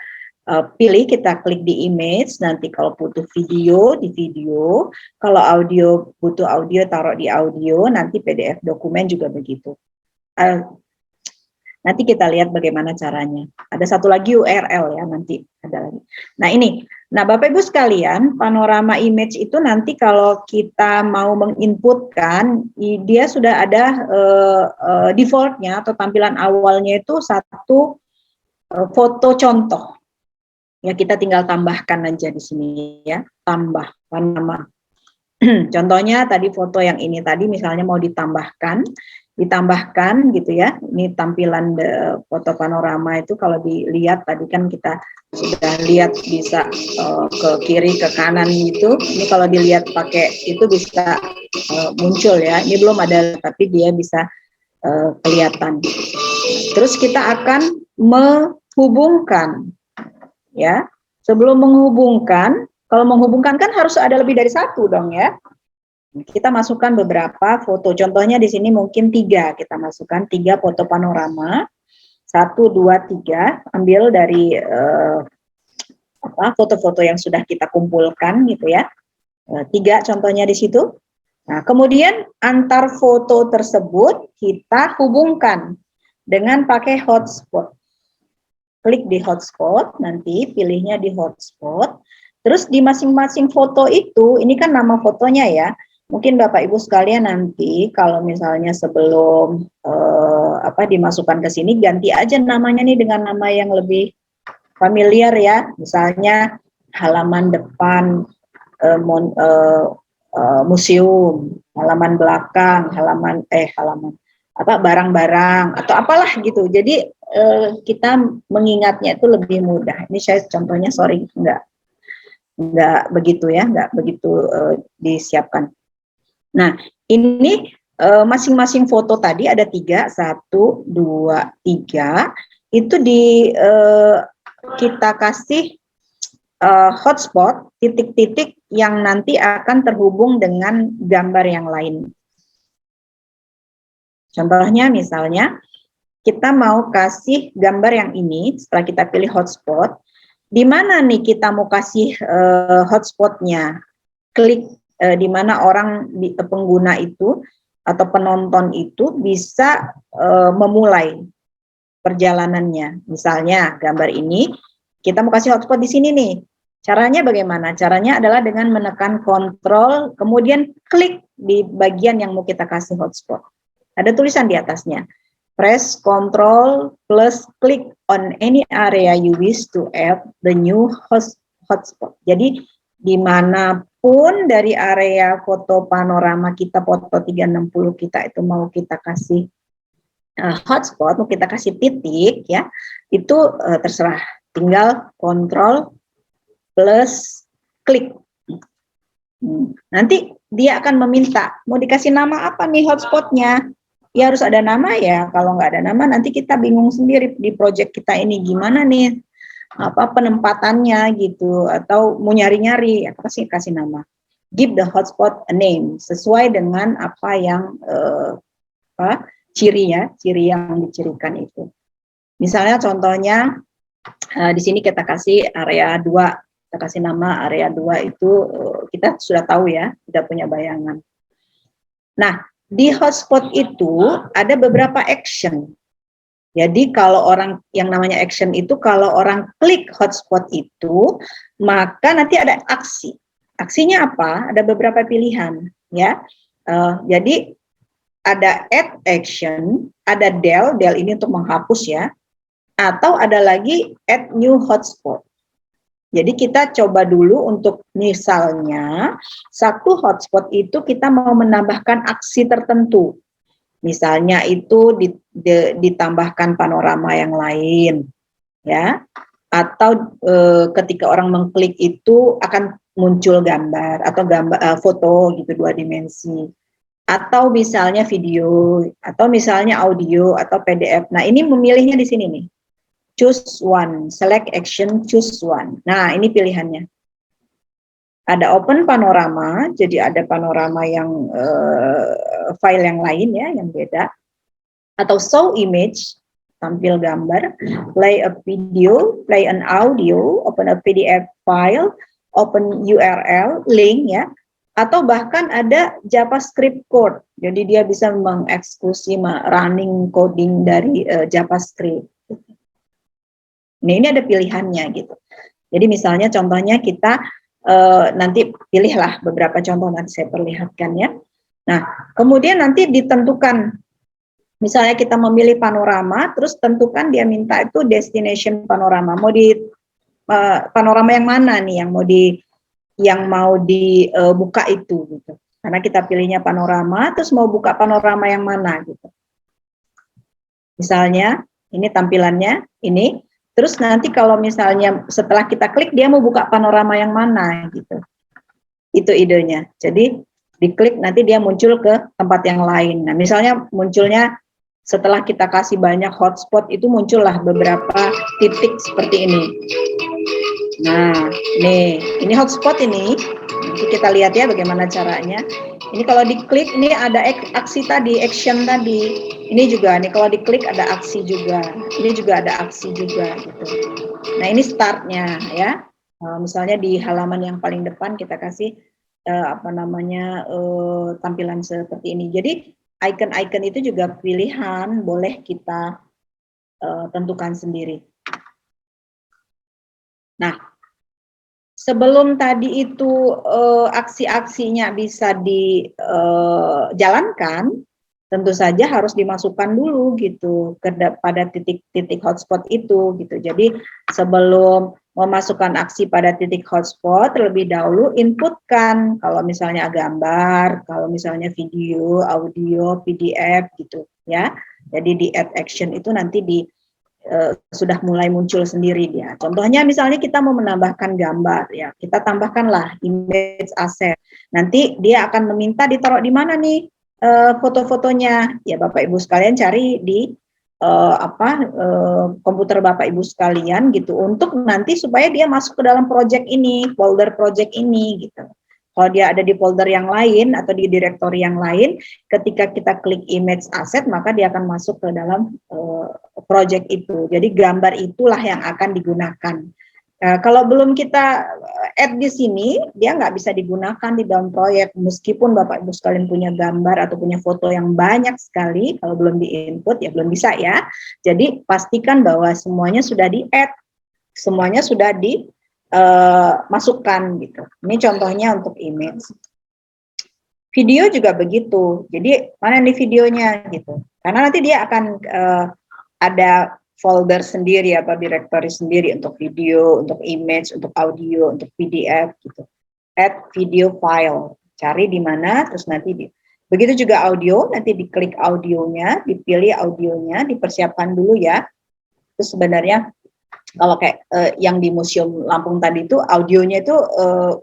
S1: pilih, kita klik di image. Nanti kalau butuh video di video, kalau audio butuh audio taruh di audio, nanti PDF dokumen juga begitu. Nanti kita lihat bagaimana caranya. Ada satu lagi URL ya, nanti ada lagi. Nah ini, nah Bapak Ibu sekalian, panorama image itu nanti kalau kita mau menginputkan, dia sudah ada defaultnya atau tampilan awalnya itu satu foto contoh. Ya kita tinggal tambahkan aja di sini ya, tambah panorama. Contohnya tadi foto yang ini tadi misalnya mau ditambahkan gitu ya. Ini tampilan foto panorama itu kalau dilihat tadi kan kita sudah lihat bisa ke kiri ke kanan gitu. Ini kalau dilihat pakai itu bisa muncul ya. Ini belum ada tapi dia bisa kelihatan. Terus kita akan menghubungkan ya. Sebelum menghubungkan, kalau menghubungkan kan harus ada lebih dari satu dong ya. Kita masukkan beberapa foto. Contohnya di sini mungkin 3. Kita masukkan 3 foto panorama. 1, 2, 3. Ambil dari foto-foto yang sudah kita kumpulkan gitu ya. 3 contohnya di situ. Nah, kemudian antar foto tersebut kita hubungkan dengan pakai hotspot. Klik di hotspot, nanti pilihnya di hotspot. Terus di masing-masing foto itu, ini kan nama fotonya ya. Mungkin Bapak Ibu sekalian nanti kalau misalnya sebelum dimasukkan ke sini, ganti aja namanya nih dengan nama yang lebih familiar ya. Misalnya halaman depan museum, halaman belakang, barang-barang atau apalah gitu. Jadi kita mengingatnya itu lebih mudah. Ini saya contohnya, sorry, nggak begitu ya, nggak begitu disiapkan. Nah, ini masing-masing foto tadi ada 3, 1, 2, 3. Itu kita kasih hotspot, titik-titik yang nanti akan terhubung dengan gambar yang lain. Contohnya misalnya, kita mau kasih gambar yang ini, setelah kita pilih hotspot, di mana nih kita mau kasih hotspotnya? Klik di mana pengguna itu atau penonton itu bisa memulai perjalanannya. Misalnya gambar ini, kita mau kasih hotspot di sini nih. Caranya bagaimana? Caranya adalah dengan menekan kontrol, kemudian klik di bagian yang mau kita kasih hotspot. Ada tulisan di atasnya. Press Ctrl plus click on any area you wish to add the new hotspot. Jadi dimanapun dari area foto panorama kita, foto 360 kita itu mau kita kasih hotspot, mau kita kasih titik ya, itu terserah. Tinggal Ctrl plus klik. Nanti dia akan meminta, mau dikasih nama apa nih hotspotnya? Ya harus ada nama ya, kalau nggak ada nama nanti kita bingung sendiri di project kita ini gimana nih penempatannya gitu, atau mau nyari-nyari, ya kasih nama. Give the hotspot a name, sesuai dengan apa yang ciri yang dicirikan itu. Misalnya contohnya di sini kita kasih area 2, kita kasih nama area 2 itu kita sudah tahu ya, sudah punya bayangan. Nah, di hotspot itu ada beberapa action. Jadi kalau orang yang namanya action itu, kalau orang klik hotspot itu, maka nanti ada aksi. Aksinya apa? Ada beberapa pilihan ya. Jadi ada add action, ada del ini untuk menghapus ya, atau ada lagi add new hotspot. Jadi kita coba dulu untuk misalnya satu hotspot itu kita mau menambahkan aksi tertentu. Misalnya itu ditambahkan panorama yang lain ya. Atau ketika orang mengklik itu akan muncul gambar atau foto gitu 2 dimensi. Atau misalnya video, atau misalnya audio atau PDF. Nah, ini memilihnya di sini nih. Choose one, select action, choose one. Nah, ini pilihannya. Ada open panorama, jadi ada panorama yang file yang lain ya, yang beda. Atau show image, tampil gambar. Play a video, play an audio, open a PDF file, open URL, link ya. Atau bahkan ada JavaScript code, jadi dia bisa mengeksekusi running coding dari JavaScript. Nah, ini ada pilihannya gitu. Jadi misalnya contohnya kita nanti pilihlah beberapa contoh, nanti saya perlihatkan ya. Nah, kemudian nanti ditentukan, misalnya kita memilih panorama, terus tentukan dia minta itu destination panorama. Mau di panorama yang mana nih yang mau dibuka itu gitu. Karena kita pilihnya panorama, terus mau buka panorama yang mana gitu. Misalnya ini tampilannya ini. Terus nanti kalau misalnya setelah kita klik dia mau buka panorama yang mana gitu. Itu idenya. Jadi diklik nanti dia muncul ke tempat yang lain. Nah, misalnya munculnya setelah kita kasih banyak hotspot itu muncullah beberapa titik seperti ini. Nah, ini hotspot ini. Nanti kita lihat ya bagaimana caranya. Ini kalau diklik, ini ada aksi tadi, action tadi. Ini juga nih, kalau diklik ada aksi juga. Ini juga ada aksi juga gitu. Nah, ini startnya ya. Misalnya di halaman yang paling depan kita kasih tampilan seperti ini. Jadi icon-icon itu juga pilihan, boleh kita tentukan sendiri. Nah, sebelum tadi itu aksi-aksinya bisa dijalankan, tentu saja harus dimasukkan dulu gitu pada titik-titik hotspot itu gitu. Jadi sebelum memasukkan aksi pada titik hotspot, terlebih dahulu inputkan kalau misalnya gambar, kalau misalnya video, audio, PDF gitu ya. Jadi di add action itu nanti sudah mulai muncul sendiri dia. Contohnya misalnya kita mau menambahkan gambar ya, kita tambahkanlah image asset. Nanti dia akan meminta ditaruh di mana nih foto-fotonya. Ya Bapak Ibu sekalian cari di komputer Bapak Ibu sekalian gitu untuk nanti supaya dia masuk ke dalam project ini, folder project ini gitu. Kalau dia ada di folder yang lain atau di direktori yang lain, ketika kita klik image asset, maka dia akan masuk ke dalam project itu. Jadi gambar itulah yang akan digunakan. Kalau belum kita add di sini, dia nggak bisa digunakan di dalam proyek. Meskipun Bapak Ibu sekalian punya gambar atau punya foto yang banyak sekali, kalau belum di-input ya belum bisa ya. Jadi pastikan bahwa semuanya sudah di-add, semuanya sudah masukkan gitu. Ini contohnya untuk image. Video juga begitu. Jadi mana nih videonya gitu. Karena nanti dia akan ada folder sendiri atau directory sendiri untuk video, untuk image, untuk audio, untuk PDF gitu. Add video file. Cari di mana terus nanti begitu juga audio, nanti diklik audionya, dipilih audionya, dipersiapkan dulu ya. Terus sebenarnya kalau kayak yang di Museum Lampung tadi itu audionya itu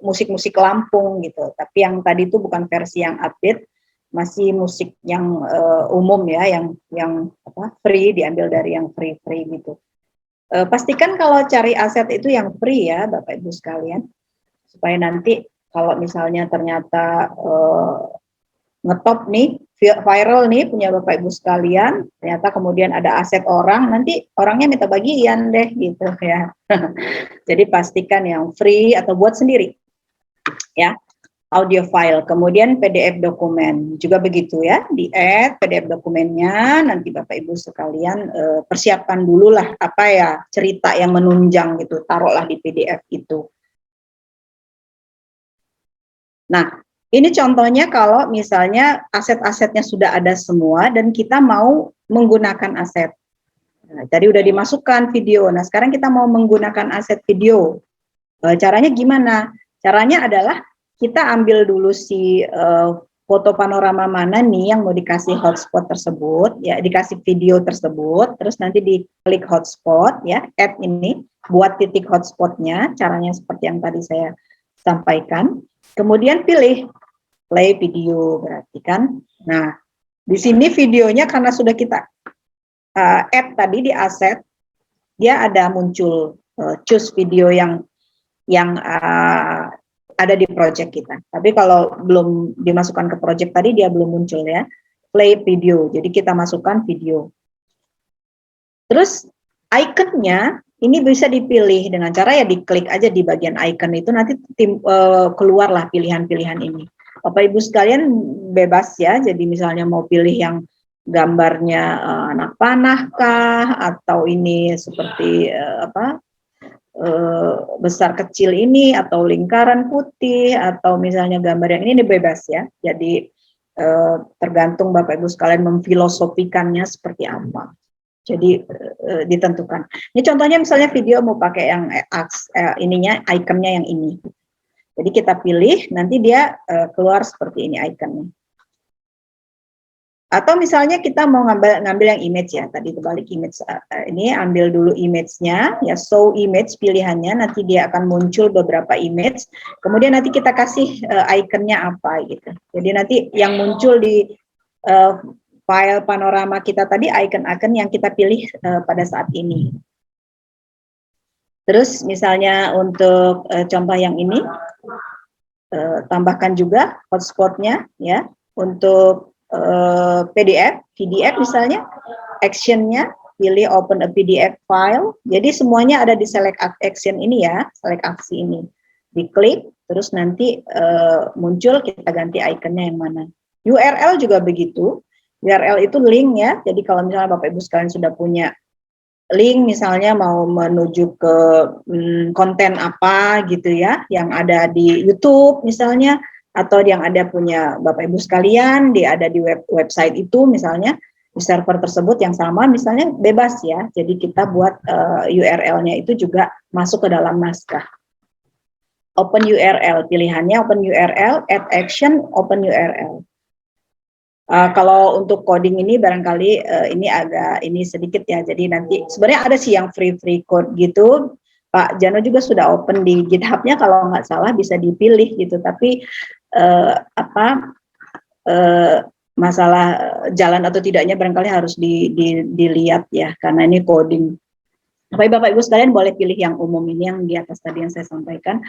S1: musik-musik Lampung gitu, tapi yang tadi itu bukan versi yang update, masih musik yang umum ya, yang free, diambil dari yang free gitu. Pastikan kalau cari aset itu yang free ya Bapak Ibu sekalian, supaya nanti kalau misalnya ternyata ngetop nih, viral nih punya Bapak Ibu sekalian, ternyata kemudian ada aset orang, nanti orangnya minta bagian deh gitu ya. Jadi pastikan yang free atau buat sendiri ya. Audio file, kemudian PDF dokumen juga begitu ya, di add PDF dokumennya, nanti Bapak Ibu sekalian persiapkan dulu lah apa ya cerita yang menunjang gitu, taruhlah di PDF itu. Nah, ini contohnya kalau misalnya aset-asetnya sudah ada semua dan kita mau menggunakan aset. Nah, tadi udah dimasukkan video, nah sekarang kita mau menggunakan aset video. Caranya gimana? Caranya adalah kita ambil dulu si foto panorama mana nih yang mau dikasih hotspot tersebut, ya dikasih video tersebut, terus nanti diklik hotspot, ya add ini, buat titik hotspotnya, caranya seperti yang tadi saya sampaikan. Kemudian pilih play video, berarti kan. Nah, di sini videonya karena sudah kita add tadi di aset, dia ada muncul choose video yang ada di project kita. Tapi kalau belum dimasukkan ke project tadi dia belum muncul ya. Play video. Jadi kita masukkan video. Terus ikonnya ini bisa dipilih dengan cara ya diklik aja di bagian icon itu nanti keluarlah pilihan-pilihan ini. Bapak Ibu sekalian bebas ya. Jadi misalnya mau pilih yang gambarnya anak panah kah atau ini seperti besar kecil ini atau lingkaran putih atau misalnya gambar yang ini bebas ya. Jadi tergantung Bapak Ibu sekalian memfilosofikannya seperti apa. Jadi ditentukan. Ini contohnya misalnya video mau pakai yang ininya ikonnya yang ini. Jadi kita pilih nanti dia keluar seperti ini ikonnya. Atau misalnya kita mau ngambil yang image ya, tadi kebalik image, ini ambil dulu image-nya, ya show image pilihannya, nanti dia akan muncul beberapa image, kemudian nanti kita kasih ikonnya apa gitu. Jadi nanti yang muncul di file panorama kita tadi, icon-icon yang kita pilih pada saat ini. Terus misalnya untuk contoh yang ini, tambahkan juga hotspotnya ya untuk PDF misalnya, actionnya pilih open a PDF file. Jadi semuanya ada di select action ini ya, select aksi ini. Diklik, terus nanti muncul, kita ganti ikonnya yang mana. URL juga begitu. URL itu link ya. Jadi kalau misalnya Bapak Ibu sekalian sudah punya link, misalnya mau menuju ke konten apa gitu ya, yang ada di YouTube misalnya, atau yang ada punya Bapak Ibu sekalian, ada di website itu misalnya, di server tersebut yang sama misalnya, bebas ya. Jadi kita buat URL-nya itu juga masuk ke dalam naskah. Open URL, pilihannya open URL, add action, open URL. Kalau untuk coding ini barangkali ini agak sedikit ya. Jadi nanti sebenarnya ada sih yang free code gitu. Pak Jano juga sudah open di GitHub-nya kalau nggak salah, bisa dipilih gitu. Tapi masalah jalan atau tidaknya barangkali harus dilihat ya, karena ini coding. Bapak Ibu sekalian boleh pilih yang umum ini yang di atas tadi yang saya sampaikan,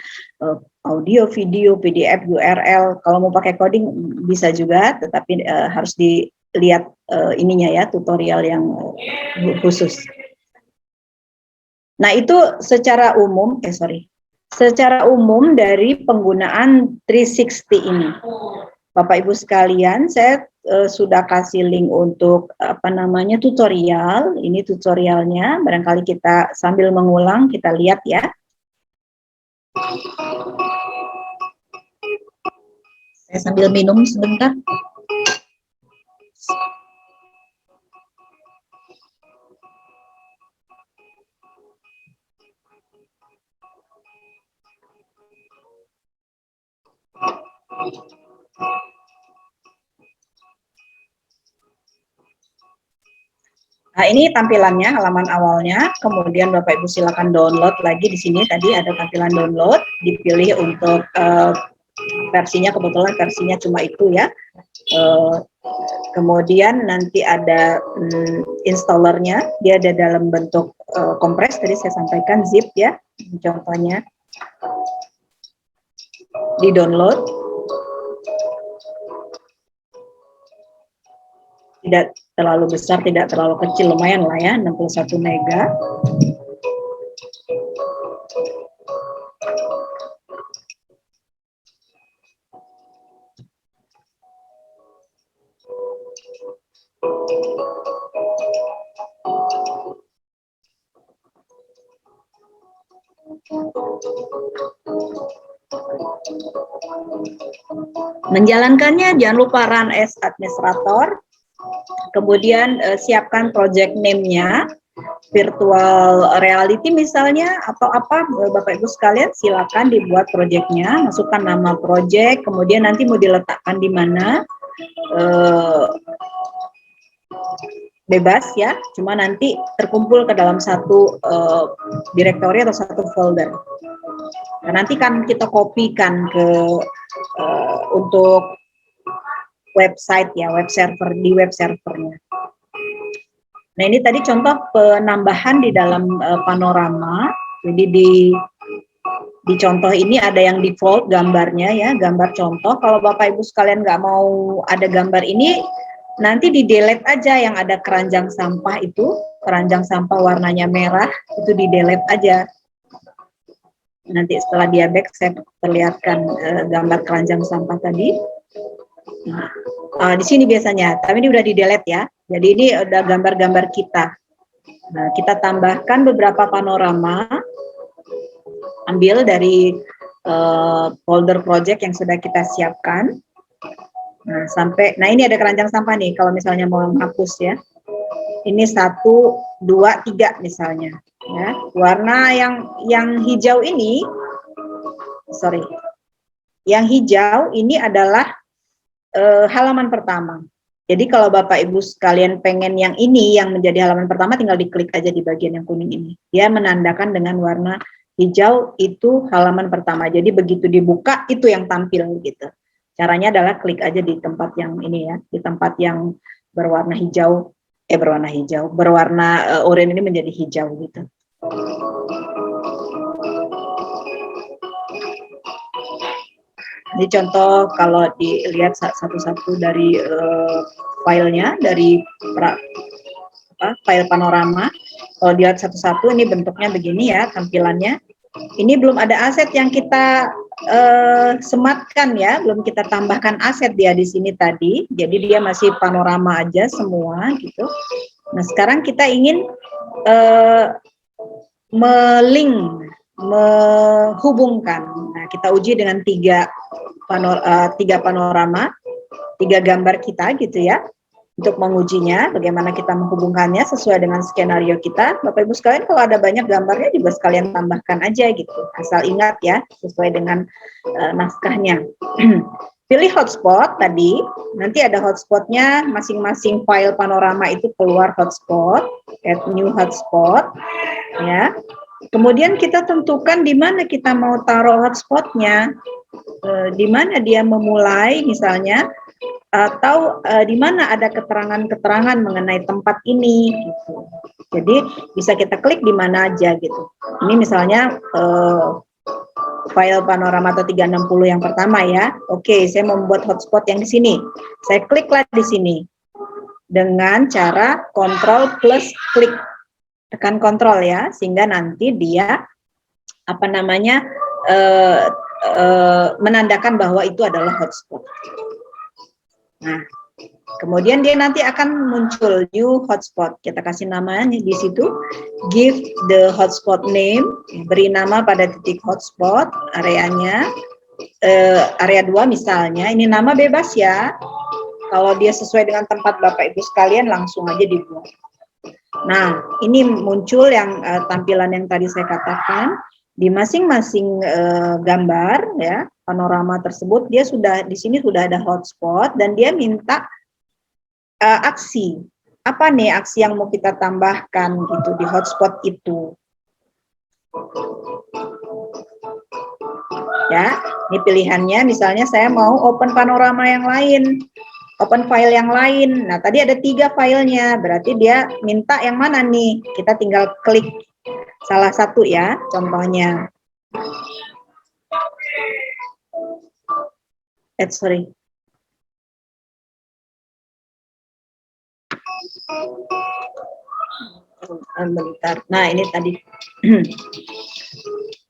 S1: audio, video, PDF, URL. Kalau mau pakai coding bisa juga, tetapi harus dilihat ininya ya, tutorial yang khusus. Nah itu secara umum, secara umum dari penggunaan 360 ini. Bapak Ibu sekalian, saya sudah kasih link untuk tutorial. Ini tutorialnya, barangkali kita sambil mengulang kita lihat ya. Saya sambil minum sebentar. Nah, ini tampilannya, halaman awalnya. Kemudian Bapak Ibu silakan download lagi di sini. Tadi ada tampilan download, dipilih untuk versinya, kebetulan versinya cuma itu ya. Kemudian nanti ada installernya, dia ada dalam bentuk kompres, tadi saya sampaikan zip ya, contohnya. Di download. Tidak terlalu besar, tidak terlalu kecil, lumayan lah ya, 61 mega. Menjalankannya jangan lupa run as administrator. Kemudian siapkan project name-nya, virtual reality misalnya, atau apa Bapak Ibu sekalian, silakan dibuat project-nya, masukkan nama project, kemudian nanti mau diletakkan di mana, bebas ya, cuma nanti terkumpul ke dalam satu direktori atau satu folder. Nah, nanti kan kita kopikan ke untuk website ya, web server, di web servernya. Nah ini tadi contoh penambahan di dalam panorama. Jadi di contoh ini ada yang default gambarnya ya, gambar contoh. Kalau Bapak Ibu sekalian nggak mau ada gambar ini, nanti di delete aja yang ada keranjang sampah itu, keranjang sampah warnanya merah, itu di delete aja. Nanti setelah dia back saya perlihatkan gambar keranjang sampah tadi. Nah, di sini biasanya, tapi ini udah di delete ya. Jadi ini udah gambar-gambar kita. Nah, kita tambahkan beberapa panorama, ambil dari folder project yang sudah kita siapkan. Nah, nah ini ada keranjang sampah nih. Kalau misalnya mau menghapus ya, ini 1, 2, 3 misalnya. Ya, warna yang hijau ini, yang hijau ini adalah halaman pertama. Jadi kalau Bapak Ibu sekalian pengen yang ini yang menjadi halaman pertama, tinggal diklik aja di bagian yang kuning ini. Dia menandakan dengan warna hijau itu halaman pertama. Jadi begitu dibuka itu yang tampil gitu. Caranya adalah klik aja di tempat yang ini ya, di tempat yang berwarna hijau, berwarna oranye ini menjadi hijau gitu. Ini contoh kalau dilihat satu-satu dari filenya, dari file panorama. Kalau dilihat satu-satu, ini bentuknya begini ya tampilannya. Ini belum ada aset yang kita sematkan ya, belum kita tambahkan aset dia di sini tadi. Jadi dia masih panorama aja semua gitu. Nah sekarang kita ingin menghubungkan. Nah kita uji dengan tiga panorama, 3 gambar kita gitu ya. Untuk mengujinya, bagaimana kita menghubungkannya sesuai dengan skenario kita. Bapak Ibu sekalian, kalau ada banyak gambarnya juga sekalian tambahkan aja gitu. Asal ingat ya, sesuai dengan naskahnya. Pilih hotspot tadi, nanti ada hotspotnya, masing-masing file panorama itu keluar hotspot, add new hotspot, ya. Kemudian kita tentukan di mana kita mau taruh hotspotnya, di mana dia memulai misalnya, atau di mana ada keterangan-keterangan mengenai tempat ini gitu. Jadi bisa kita klik di mana aja gitu. Ini misalnya file panorama atau 360 yang pertama ya. Oke, saya mau membuat hotspot yang di sini. Saya kliklah di sini dengan cara Ctrl plus klik. Tekan Ctrl ya, sehingga nanti dia menandakan bahwa itu adalah hotspot. Nah, kemudian dia nanti akan muncul new hotspot. Kita kasih namanya di situ, give the hotspot name, beri nama pada titik hotspot, areanya, area 2 misalnya, ini nama bebas ya. Kalau dia sesuai dengan tempat Bapak Ibu sekalian, langsung aja dibuat. Nah, ini muncul yang tampilan yang tadi saya katakan, di masing-masing gambar ya panorama tersebut dia sudah di sini sudah ada hotspot dan dia minta aksi. Apa nih aksi yang mau kita tambahkan gitu di hotspot itu? Ya, ini pilihannya misalnya saya mau open panorama yang lain, open file yang lain. Nah, tadi ada 3 filenya, berarti dia minta yang mana nih? Kita tinggal klik salah satu ya, contohnya. Sorry. Bentar. Nah, ini tadi.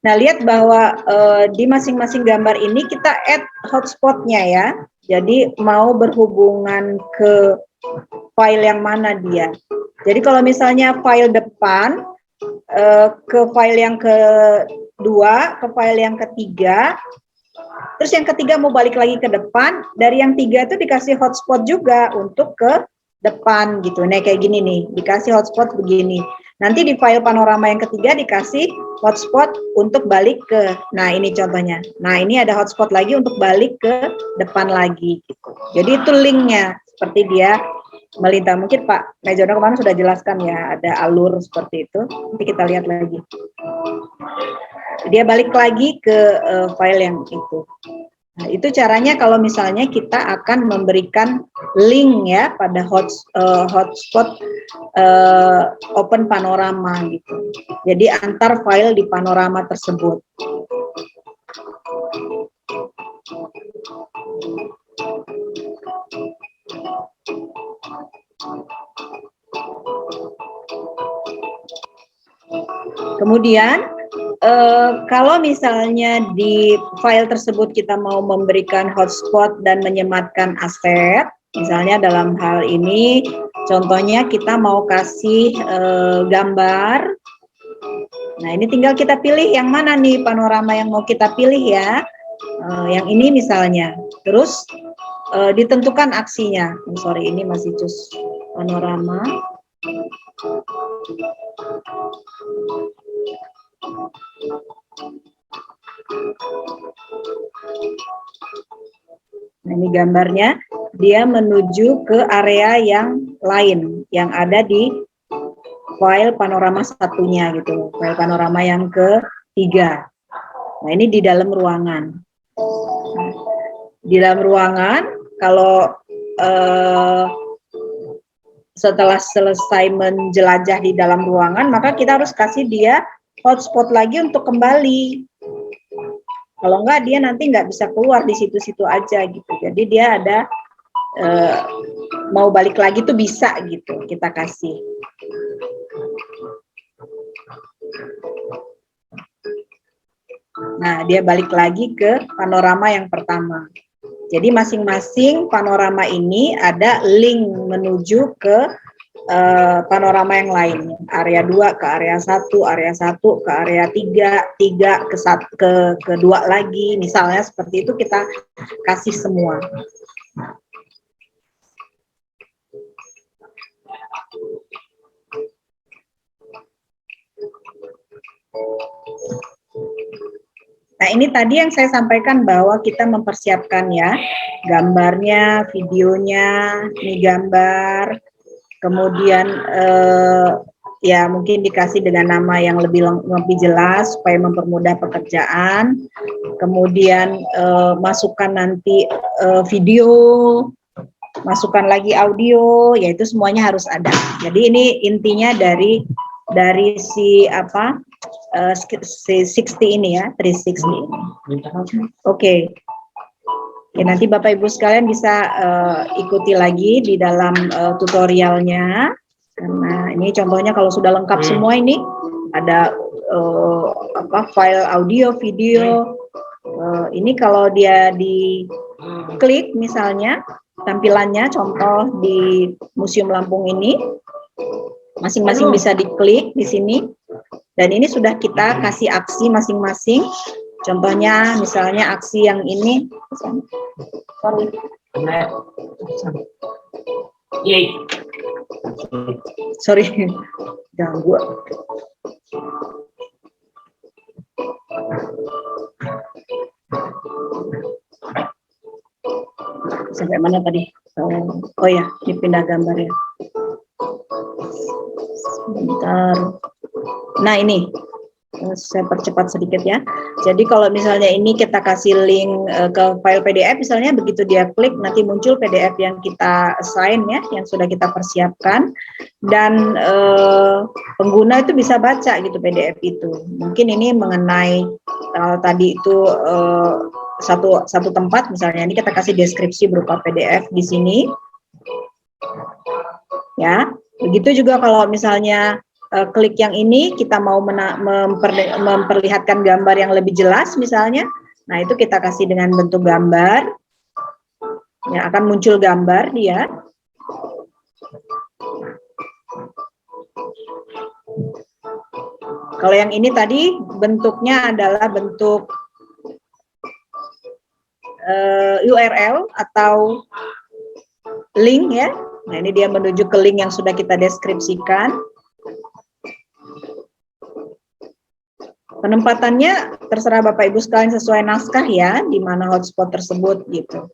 S1: Nah, lihat bahwa di masing-masing gambar ini kita add hotspotnya ya. Jadi mau berhubungan ke file yang mana dia. Jadi kalau misalnya file depan ke file yang kedua, ke file yang ketiga, terus yang ketiga mau balik lagi ke depan, dari yang 3 itu dikasih hotspot juga untuk ke depan gitu. Nah kayak gini nih, dikasih hotspot begini. Nanti di file panorama yang ketiga dikasih hotspot untuk balik ke, nah ini contohnya. Nah ini ada hotspot lagi untuk balik ke depan lagi gitu. Jadi itu linknya, seperti dia melintang. Mungkin Pak Mejono kemarin sudah jelaskan ya, ada alur seperti itu. Nanti kita lihat lagi. Dia balik lagi ke file yang itu. Nah, itu caranya kalau misalnya kita akan memberikan link ya pada hotspot open panorama gitu. Jadi antar file di panorama tersebut. Kemudian kalau misalnya di file tersebut kita mau memberikan hotspot dan menyematkan aset, misalnya dalam hal ini contohnya kita mau kasih gambar. Nah ini tinggal kita pilih yang mana nih panorama yang mau kita pilih ya. Yang ini misalnya. Terus ditentukan aksinya. Sorry, ini masih cus panorama. Nah, ini gambarnya, dia menuju ke area yang lain, yang ada di file panorama satunya gitu, file panorama yang ketiga. Nah, ini di dalam ruangan. Di dalam ruangan, kalau setelah selesai menjelajah di dalam ruangan, maka kita harus kasih dia hotspot lagi untuk kembali. Kalau enggak dia nanti nggak bisa keluar di situ-situ aja gitu. Jadi dia ada mau balik lagi tuh bisa gitu kita kasih. Nah, dia balik lagi ke panorama yang pertama. Jadi masing-masing panorama ini ada link menuju ke panorama yang lain. Area 2 ke area 1, area 1 ke area 3, 3 ke 2 lagi. Misalnya seperti itu kita kasih semua. Nah, ini tadi yang saya sampaikan bahwa kita mempersiapkan ya, gambarnya, videonya, ini gambar, kemudian ya mungkin dikasih dengan nama yang lebih jelas supaya mempermudah pekerjaan, kemudian masukkan nanti video, masukkan lagi audio, yaitu semuanya harus ada. Jadi ini intinya dari si apa, 60 ini ya, 360 ini. Oke. Ya, nanti Bapak Ibu sekalian bisa ikuti lagi di dalam tutorialnya, karena ini contohnya kalau sudah lengkap semua ini ada apa, file audio, video. Ini kalau dia diklik misalnya tampilannya, contoh di Museum Lampung ini, masing-masing bisa diklik di sini. Dan ini sudah kita kasih aksi masing-masing. Contohnya misalnya aksi yang ini, sorry, ganggu. Sampai mana tadi? Oh ya, dipindah gambar ya. Sebentar. Nah ini, saya percepat sedikit ya. Jadi kalau misalnya ini kita kasih link ke file PDF, misalnya begitu dia klik nanti muncul PDF yang kita assign ya, yang sudah kita persiapkan, dan pengguna itu bisa baca gitu PDF itu. Mungkin ini mengenai tadi itu satu tempat, misalnya ini kita kasih deskripsi berupa PDF di sini. Ya, begitu juga kalau misalnya klik yang ini kita mau memperlihatkan gambar yang lebih jelas misalnya, nah itu kita kasih dengan bentuk gambar, ya akan muncul gambar dia. Kalau yang ini tadi bentuknya adalah bentuk URL atau link ya. Nah ini dia menuju ke link yang sudah kita deskripsikan. Penempatannya terserah Bapak Ibu sekalian sesuai naskah ya, di mana hotspot tersebut gitu.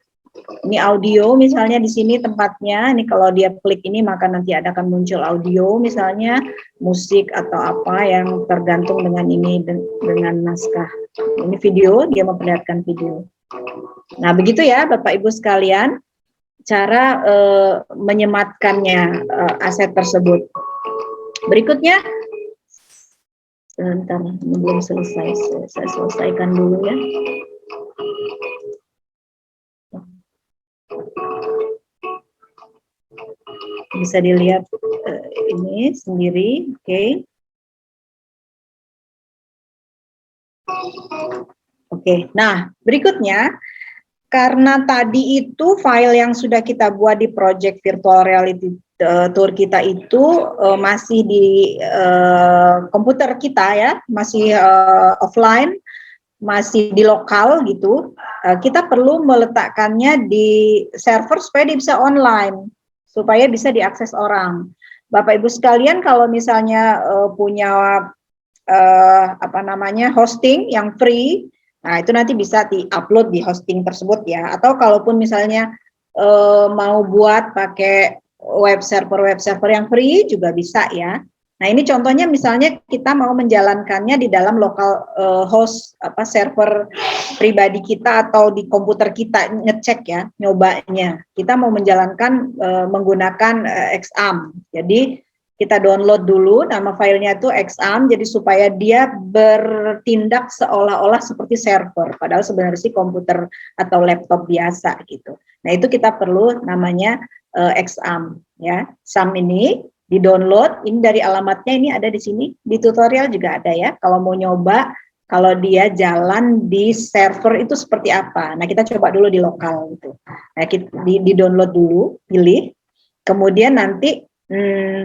S1: Ini audio misalnya di sini tempatnya, ini kalau dia klik ini maka nanti akan muncul audio misalnya, musik atau apa yang tergantung dengan ini, dengan naskah. Ini video, dia memperlihatkan video. Nah begitu ya Bapak Ibu sekalian, cara menyematkannya aset tersebut. Berikutnya, sebentar, belum selesai, saya selesaikan dulu ya. Bisa dilihat ini sendiri, oke. Oke, nah berikutnya, karena tadi itu file yang sudah kita buat di project virtual reality tour kita itu masih di komputer kita ya, masih offline, masih di lokal gitu, kita perlu meletakkannya di server supaya dia bisa online, supaya bisa diakses orang. Bapak Ibu sekalian kalau misalnya punya apa namanya hosting yang free, nah itu nanti bisa di-upload di hosting tersebut ya, atau kalaupun misalnya mau buat pakai web server yang free juga bisa ya. Nah ini contohnya misalnya kita mau menjalankannya di dalam lokal host apa server pribadi kita atau di komputer kita, ngecek ya, nyobanya. Kita mau menjalankan menggunakan XAMPP. Jadi kita download dulu, nama filenya itu exam, jadi supaya dia bertindak seolah-olah seperti server, padahal sebenarnya sih komputer atau laptop biasa gitu. Nah itu kita perlu namanya exam ya. SAM ini di-download, ini dari alamatnya ini ada di sini, di tutorial juga ada ya. Kalau mau nyoba, kalau dia jalan di server itu seperti apa. Nah kita coba dulu di lokal gitu. Nah di-download dulu, pilih, kemudian nanti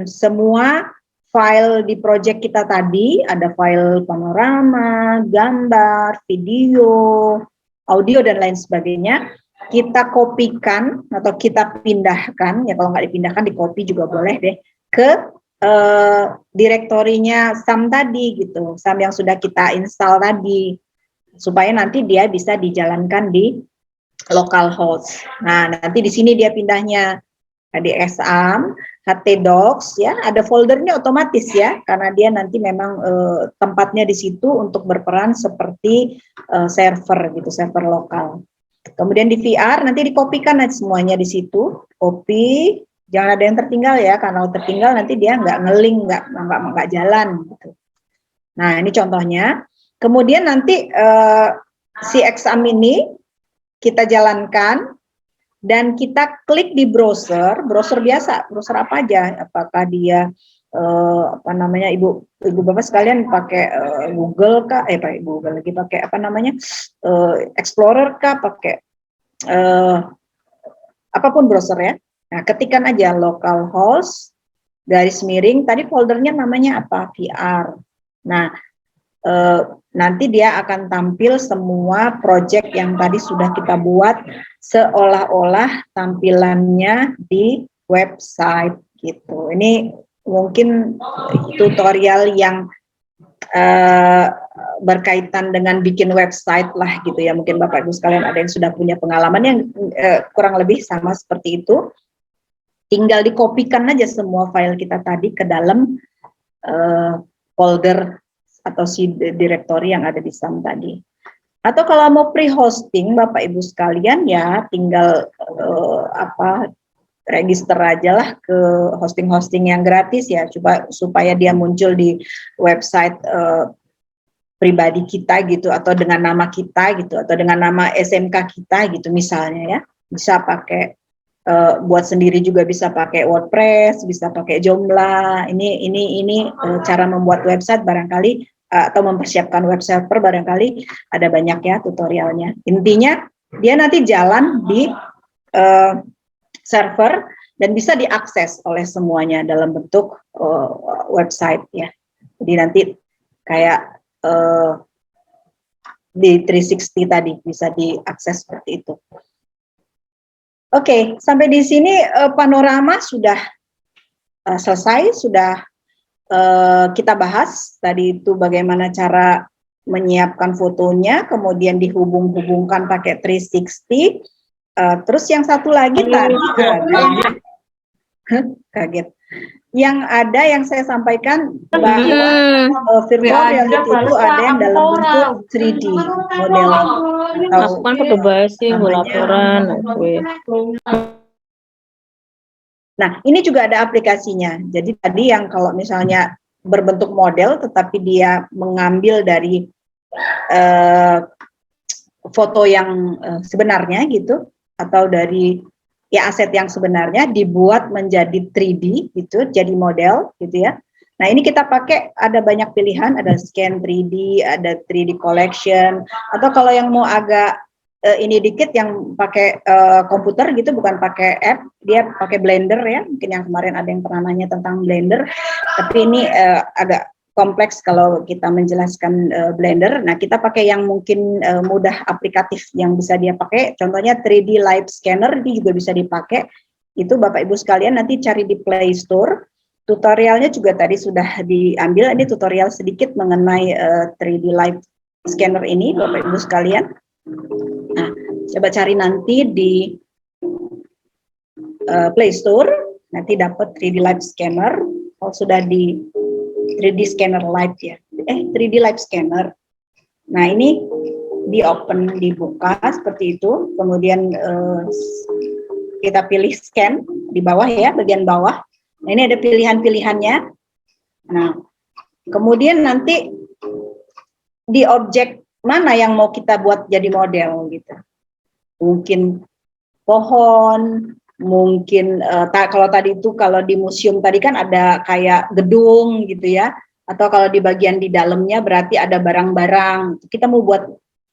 S1: semua file di project kita tadi, ada file panorama, gambar, video, audio, dan lain sebagainya, kita kopikan atau kita pindahkan, ya kalau nggak dipindahkan, di copy juga boleh deh, ke direktorinya SAM tadi gitu, SAM yang sudah kita install tadi, supaya nanti dia bisa dijalankan di localhost. Nah, nanti di sini dia pindahnya di SAM, htdocs ya, ada foldernya otomatis ya, karena dia nanti memang tempatnya di situ untuk berperan seperti server gitu, server lokal. Kemudian di VR nanti dikopikan aja semuanya di situ, copy, jangan ada yang tertinggal ya, karena kalau tertinggal nanti dia nggak nge-link, nggak jalan gitu. Nah ini contohnya. Kemudian nanti si exam ini kita jalankan. Dan kita klik di browser biasa, browser apa aja, apakah dia apa namanya, ibu bapak sekalian pakai Google kah, pakai Google lagi, pakai apa namanya, Explorer kah, pakai apapun browser ya. Nah ketikkan aja localhost garis miring, tadi foldernya namanya apa, VR. Nah nanti dia akan tampil semua project yang tadi sudah kita buat seolah-olah tampilannya di website gitu. Ini mungkin tutorial yang berkaitan dengan bikin website lah gitu ya. Mungkin Bapak Ibu sekalian ada yang sudah punya pengalaman yang kurang lebih sama seperti itu. Tinggal dikopikan aja semua file kita tadi ke dalam folder atau si direktori yang ada di SAM tadi. Atau kalau mau pre-hosting Bapak Ibu sekalian ya tinggal register aja lah ke hosting-hosting yang gratis ya, coba supaya dia muncul di website pribadi kita gitu, atau dengan nama kita gitu, atau dengan nama SMK kita gitu misalnya ya. Bisa pakai buat sendiri juga, bisa pakai WordPress, bisa pakai Joomla. Ini cara membuat website barangkali atau mempersiapkan web server barangkali ada banyak ya tutorialnya. Intinya dia nanti jalan di server dan bisa diakses oleh semuanya dalam bentuk website ya. Jadi nanti kayak di 360 tadi bisa diakses seperti itu. Oke, sampai di sini panorama sudah selesai, sudah kita bahas tadi itu bagaimana cara menyiapkan fotonya, kemudian dihubung-hubungkan pakai 360. Terus yang satu lagi tadi ada, kaget. Yang ada yang saya sampaikan bahwa virtual reality itu ada yang dalam bentuk 3D model.
S4: Aku kan pakai basi laporan.
S1: Nah, ini juga ada aplikasinya. Jadi tadi yang kalau misalnya berbentuk model, tetapi dia mengambil dari foto yang sebenarnya gitu, atau dari ya aset yang sebenarnya dibuat menjadi 3D gitu, jadi model gitu ya. Nah ini kita pakai, ada banyak pilihan, ada scan 3D, ada 3D collection, atau kalau yang mau agak ini dikit yang pakai komputer gitu, bukan pakai app, dia pakai Blender ya. Mungkin yang kemarin ada yang pernah nanya tentang Blender, tapi ini agak kompleks kalau kita menjelaskan Blender. Nah kita pakai yang mungkin mudah aplikatif yang bisa dia pakai. Contohnya 3D Live Scanner, ini juga bisa dipakai. Itu Bapak Ibu sekalian nanti cari di Play Store. Tutorialnya juga tadi sudah diambil. Ini tutorial sedikit mengenai 3D Live Scanner ini Bapak Ibu sekalian. Nah, coba cari nanti di Play Store, nanti dapat 3D Live Scanner. Kalau sudah di 3D Scanner Live ya, 3D Live Scanner. Nah ini di open, dibuka seperti itu. Kemudian kita pilih scan di bawah ya, bagian bawah. Nah, ini ada pilihan-pilihannya. Nah, kemudian nanti di objek mana yang mau kita buat jadi model gitu. Mungkin pohon, mungkin kalau tadi itu kalau di museum tadi kan ada kayak gedung gitu ya, atau kalau di bagian di dalamnya berarti ada barang-barang. Kita mau buat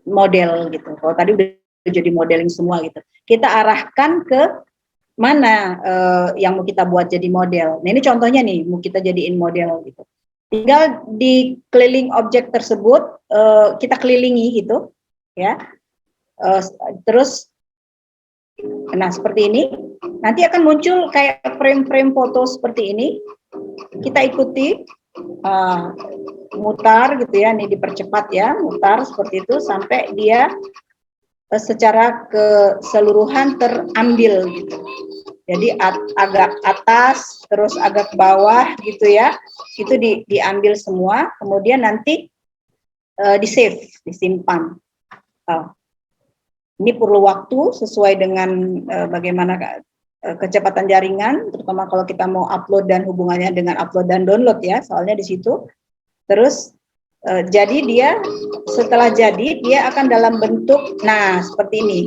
S1: model gitu. Kalau tadi udah jadi modeling semua gitu. Kita arahkan ke mana yang mau kita buat jadi model. Nah, ini contohnya nih, mau kita jadiin model gitu. Tinggal di keliling objek tersebut kita kelilingi gitu, ya. Terus, nah seperti ini. Nanti akan muncul kayak frame-frame foto seperti ini. Kita ikuti, mutar gitu ya. Ini dipercepat ya, mutar seperti itu sampai dia secara keseluruhan terambil gitu. Jadi agak atas, terus agak bawah gitu ya, itu diambil semua, kemudian nanti di-save, disimpan. Ini perlu waktu sesuai dengan bagaimana kecepatan jaringan, terutama kalau kita mau upload dan hubungannya dengan upload dan download ya, soalnya di situ. Terus jadi dia setelah jadi dia akan dalam bentuk, nah seperti ini,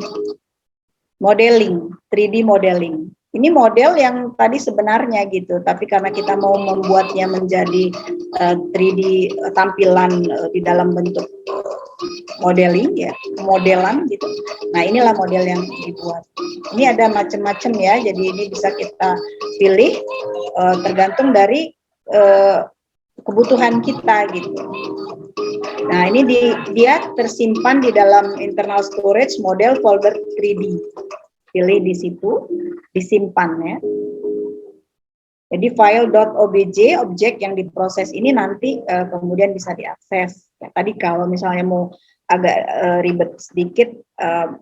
S1: modeling, 3D modeling. Ini model yang tadi sebenarnya gitu, tapi karena kita mau membuatnya menjadi 3D tampilan di dalam bentuk modeling ya, modelan gitu. Nah, inilah model yang dibuat. Ini ada macam-macam ya, jadi ini bisa kita pilih tergantung dari kebutuhan kita gitu. Nah, ini dia tersimpan di dalam internal storage model folder 3D. Pilih di situ, disimpan ya. Jadi file.obj, objek yang diproses ini nanti kemudian bisa diakses. Ya, tadi kalau misalnya mau agak ribet sedikit,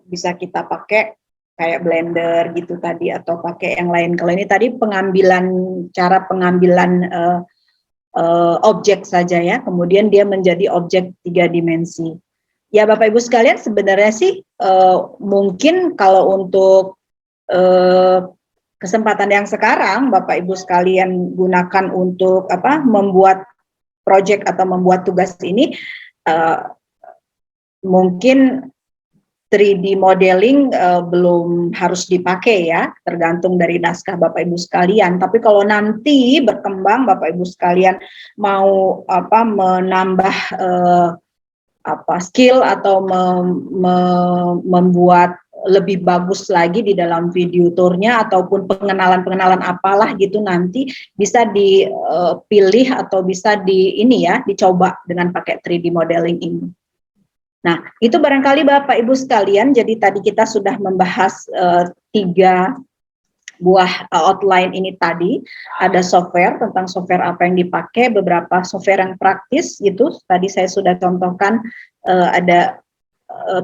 S1: bisa kita pakai kayak Blender gitu tadi, atau pakai yang lain. Kalau ini tadi cara pengambilan objek saja ya, kemudian dia menjadi objek 3 dimensi. Ya Bapak Ibu sekalian, sebenarnya sih mungkin kalau untuk kesempatan yang sekarang Bapak Ibu sekalian gunakan untuk membuat proyek atau membuat tugas ini, mungkin 3D modeling belum harus dipakai ya, tergantung dari naskah Bapak Ibu sekalian. Tapi kalau nanti berkembang Bapak Ibu sekalian mau menambah skill atau membuat lebih bagus lagi di dalam video tournya ataupun pengenalan apalah gitu, nanti bisa dipilih atau bisa dicoba dengan pakai 3D modeling ini. Nah, itu barangkali Bapak Ibu sekalian, jadi tadi kita sudah membahas 3 buah outline ini tadi. Ada software, tentang software apa yang dipakai, beberapa software yang praktis gitu. Tadi saya sudah contohkan ada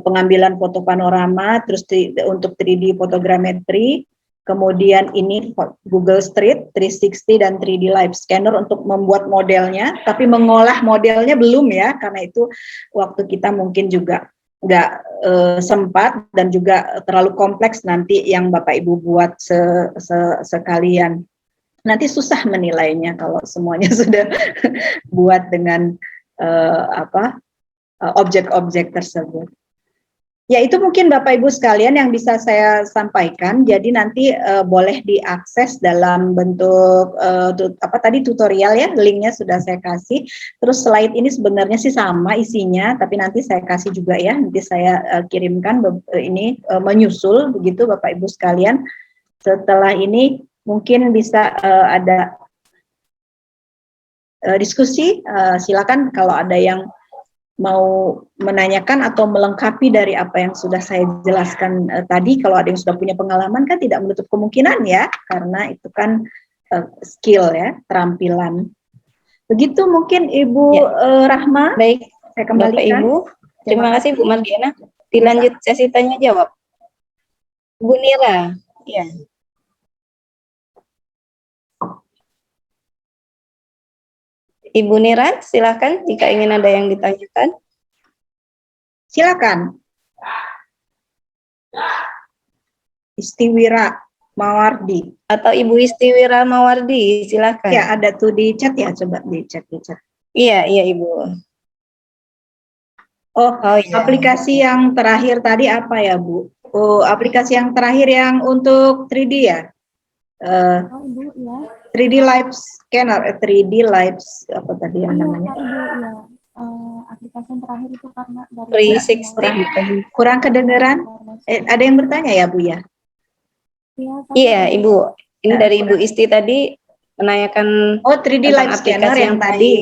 S1: pengambilan foto panorama, terus untuk 3D fotogrametri, kemudian ini Google Street 360 dan 3D Live Scanner untuk membuat modelnya, tapi mengolah modelnya belum ya, karena itu waktu kita mungkin juga nggak sempat dan juga terlalu kompleks nanti yang Bapak Ibu buat sekalian. Nanti susah menilainya kalau semuanya sudah buat dengan objek-objek tersebut. Ya, itu mungkin Bapak Ibu sekalian yang bisa saya sampaikan. Jadi nanti boleh diakses dalam bentuk tadi tutorial ya, linknya sudah saya kasih. Terus slide ini sebenarnya sih sama isinya, tapi nanti saya kasih juga ya. Nanti saya kirimkan ini menyusul begitu Bapak Ibu sekalian. Setelah ini mungkin bisa ada diskusi. Silakan kalau ada yang mau menanyakan atau melengkapi dari apa yang sudah saya jelaskan tadi. Kalau ada yang sudah punya pengalaman kan tidak menutup kemungkinan ya, karena itu kan skill ya, terampilan. Begitu mungkin Ibu Rahma.
S3: Baik,
S1: saya kembalikan.
S3: Bapak Ibu, terima kasih Bu Mardiana. Dilanjut sesi tanya jawab. Bu Nira, ya. Ibu Nira, silakan jika ingin ada yang ditanyakan.
S1: Silakan. Istiwira. Mawardi.
S3: atau Ibu Istiwira Mawardi, silakan.
S1: Ya, ada tuh di chat ya, coba di chat.
S3: Iya, Ibu.
S1: Oh,
S3: iya.
S1: aplikasi yang terakhir tadi apa ya, Bu? Oh, aplikasi yang terakhir yang untuk 3D ya? 3D Live Scanner, 3D Live apa tadi yang namanya?
S7: Aplikasi yang terakhir itu karena dari
S3: 360.
S1: Kurang kedengeran? Ada yang bertanya ya, Bu ya?
S3: Iya, Ibu. Ini dari Ibu Isti tadi menanyakan.
S1: Oh, 3D
S3: tentang
S1: Live Scanner
S3: aplikasi
S1: yang tadi.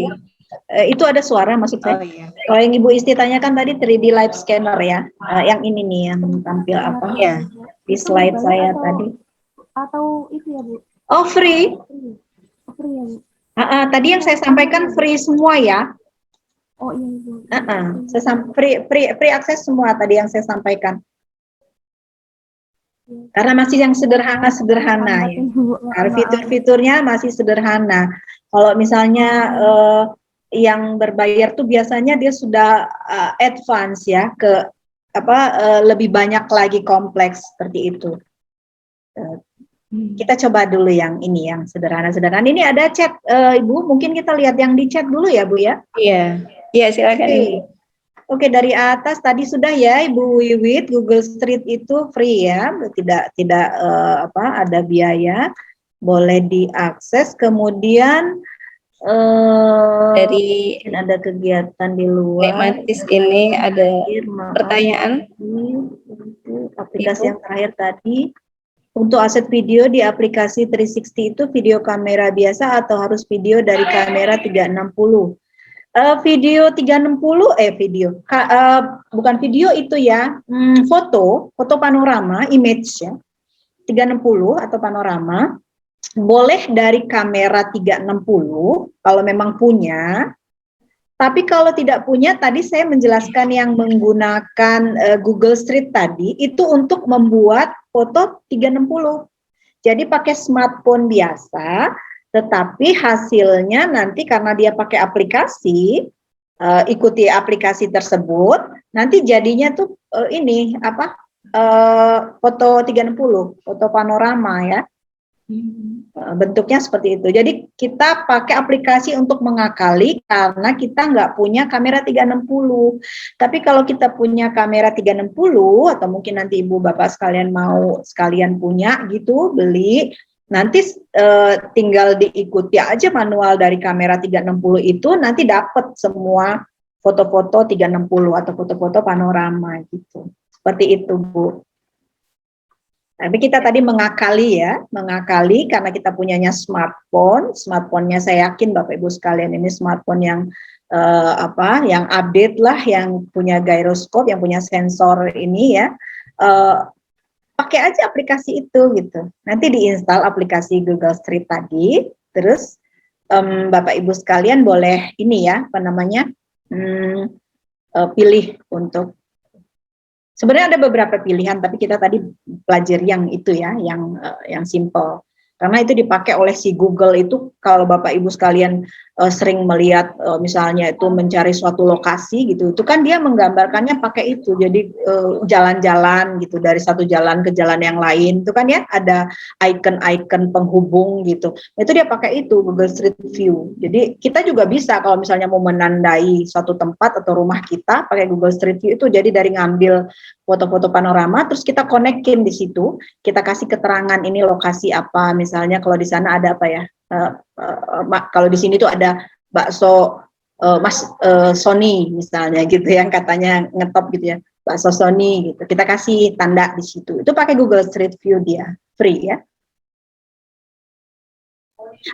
S1: Itu ada suara maksud saya.
S3: iya.
S1: Kalau yang Ibu Isti tanyakan tadi 3D Live Scanner ya. Yang ini nih yang tampil apa?
S3: Iya.
S1: Di slide saya tadi.
S7: Atau itu ya, Bu?
S1: Oh, free.
S7: Free ya, Bu?
S1: Tadi yang saya sampaikan free semua ya.
S7: Oh iya, Bu.
S1: Free akses semua tadi yang saya sampaikan. Karena masih yang sederhana ya. Karena fitur-fiturnya masih sederhana. Kalau misalnya yang berbayar tuh biasanya dia sudah advance ya ke lebih banyak lagi kompleks seperti itu. Kita coba dulu yang ini yang sederhana-sederhana. Ini ada chat, Ibu. Mungkin kita lihat yang di chat dulu ya, Bu ya.
S3: Iya, silakan.
S1: Oke, dari atas tadi sudah ya, Ibu Wiwit. Google Street itu free ya, tidak ada biaya, boleh diakses. Kemudian
S3: dari
S1: ada kegiatan di luar.
S3: Matis ini ada pertanyaan.
S1: Aplikasi yang terakhir tadi. Untuk aset video di aplikasi 360 itu video kamera biasa atau harus video dari kamera 360? Video 360 bukan video itu ya, foto panorama image ya, 360 atau panorama boleh dari kamera 360 kalau memang punya. Tapi kalau tidak punya, tadi saya menjelaskan yang menggunakan Google Street tadi itu untuk membuat foto 360. Jadi pakai smartphone biasa, tetapi hasilnya nanti karena dia pakai aplikasi, ikuti aplikasi tersebut, nanti jadinya tuh foto 360, foto panorama ya. Bentuknya seperti itu. Jadi kita pakai aplikasi untuk mengakali karena kita nggak punya kamera 360. Tapi kalau kita punya kamera 360 atau mungkin nanti ibu bapak sekalian mau sekalian punya gitu, beli, nanti tinggal diikuti aja manual dari kamera 360 itu, nanti dapat semua foto-foto 360 atau foto-foto panorama gitu. Seperti itu, Bu. Tapi kita tadi mengakali karena kita punyanya smartphone-nya saya yakin Bapak Ibu sekalian ini smartphone yang yang update lah, yang punya gyroskop, yang punya sensor ini ya, pakai aja aplikasi itu gitu. Nanti diinstal aplikasi Google Street tadi, terus Bapak Ibu sekalian boleh ini ya, pilih untuk. Sebenarnya ada beberapa pilihan, tapi kita tadi pelajari yang itu ya, yang simple. Karena itu dipakai oleh si Google itu, kalau Bapak Ibu sekalian sering melihat misalnya itu mencari suatu lokasi gitu, itu kan dia menggambarkannya pakai itu. Jadi jalan-jalan gitu, dari satu jalan ke jalan yang lain, itu kan ya ada icon-icon penghubung gitu. Itu dia pakai itu, Google Street View. Jadi kita juga bisa kalau misalnya mau menandai suatu tempat atau rumah kita, pakai Google Street View itu, jadi dari ngambil foto-foto panorama, terus kita konekin di situ, kita kasih keterangan ini lokasi apa, misalnya kalau di sana ada apa ya, kalau di sini tuh ada bakso Sony misalnya gitu yang katanya ngetop gitu ya, bakso Sony gitu, kita kasih tanda di situ, itu pakai Google Street View dia, free ya.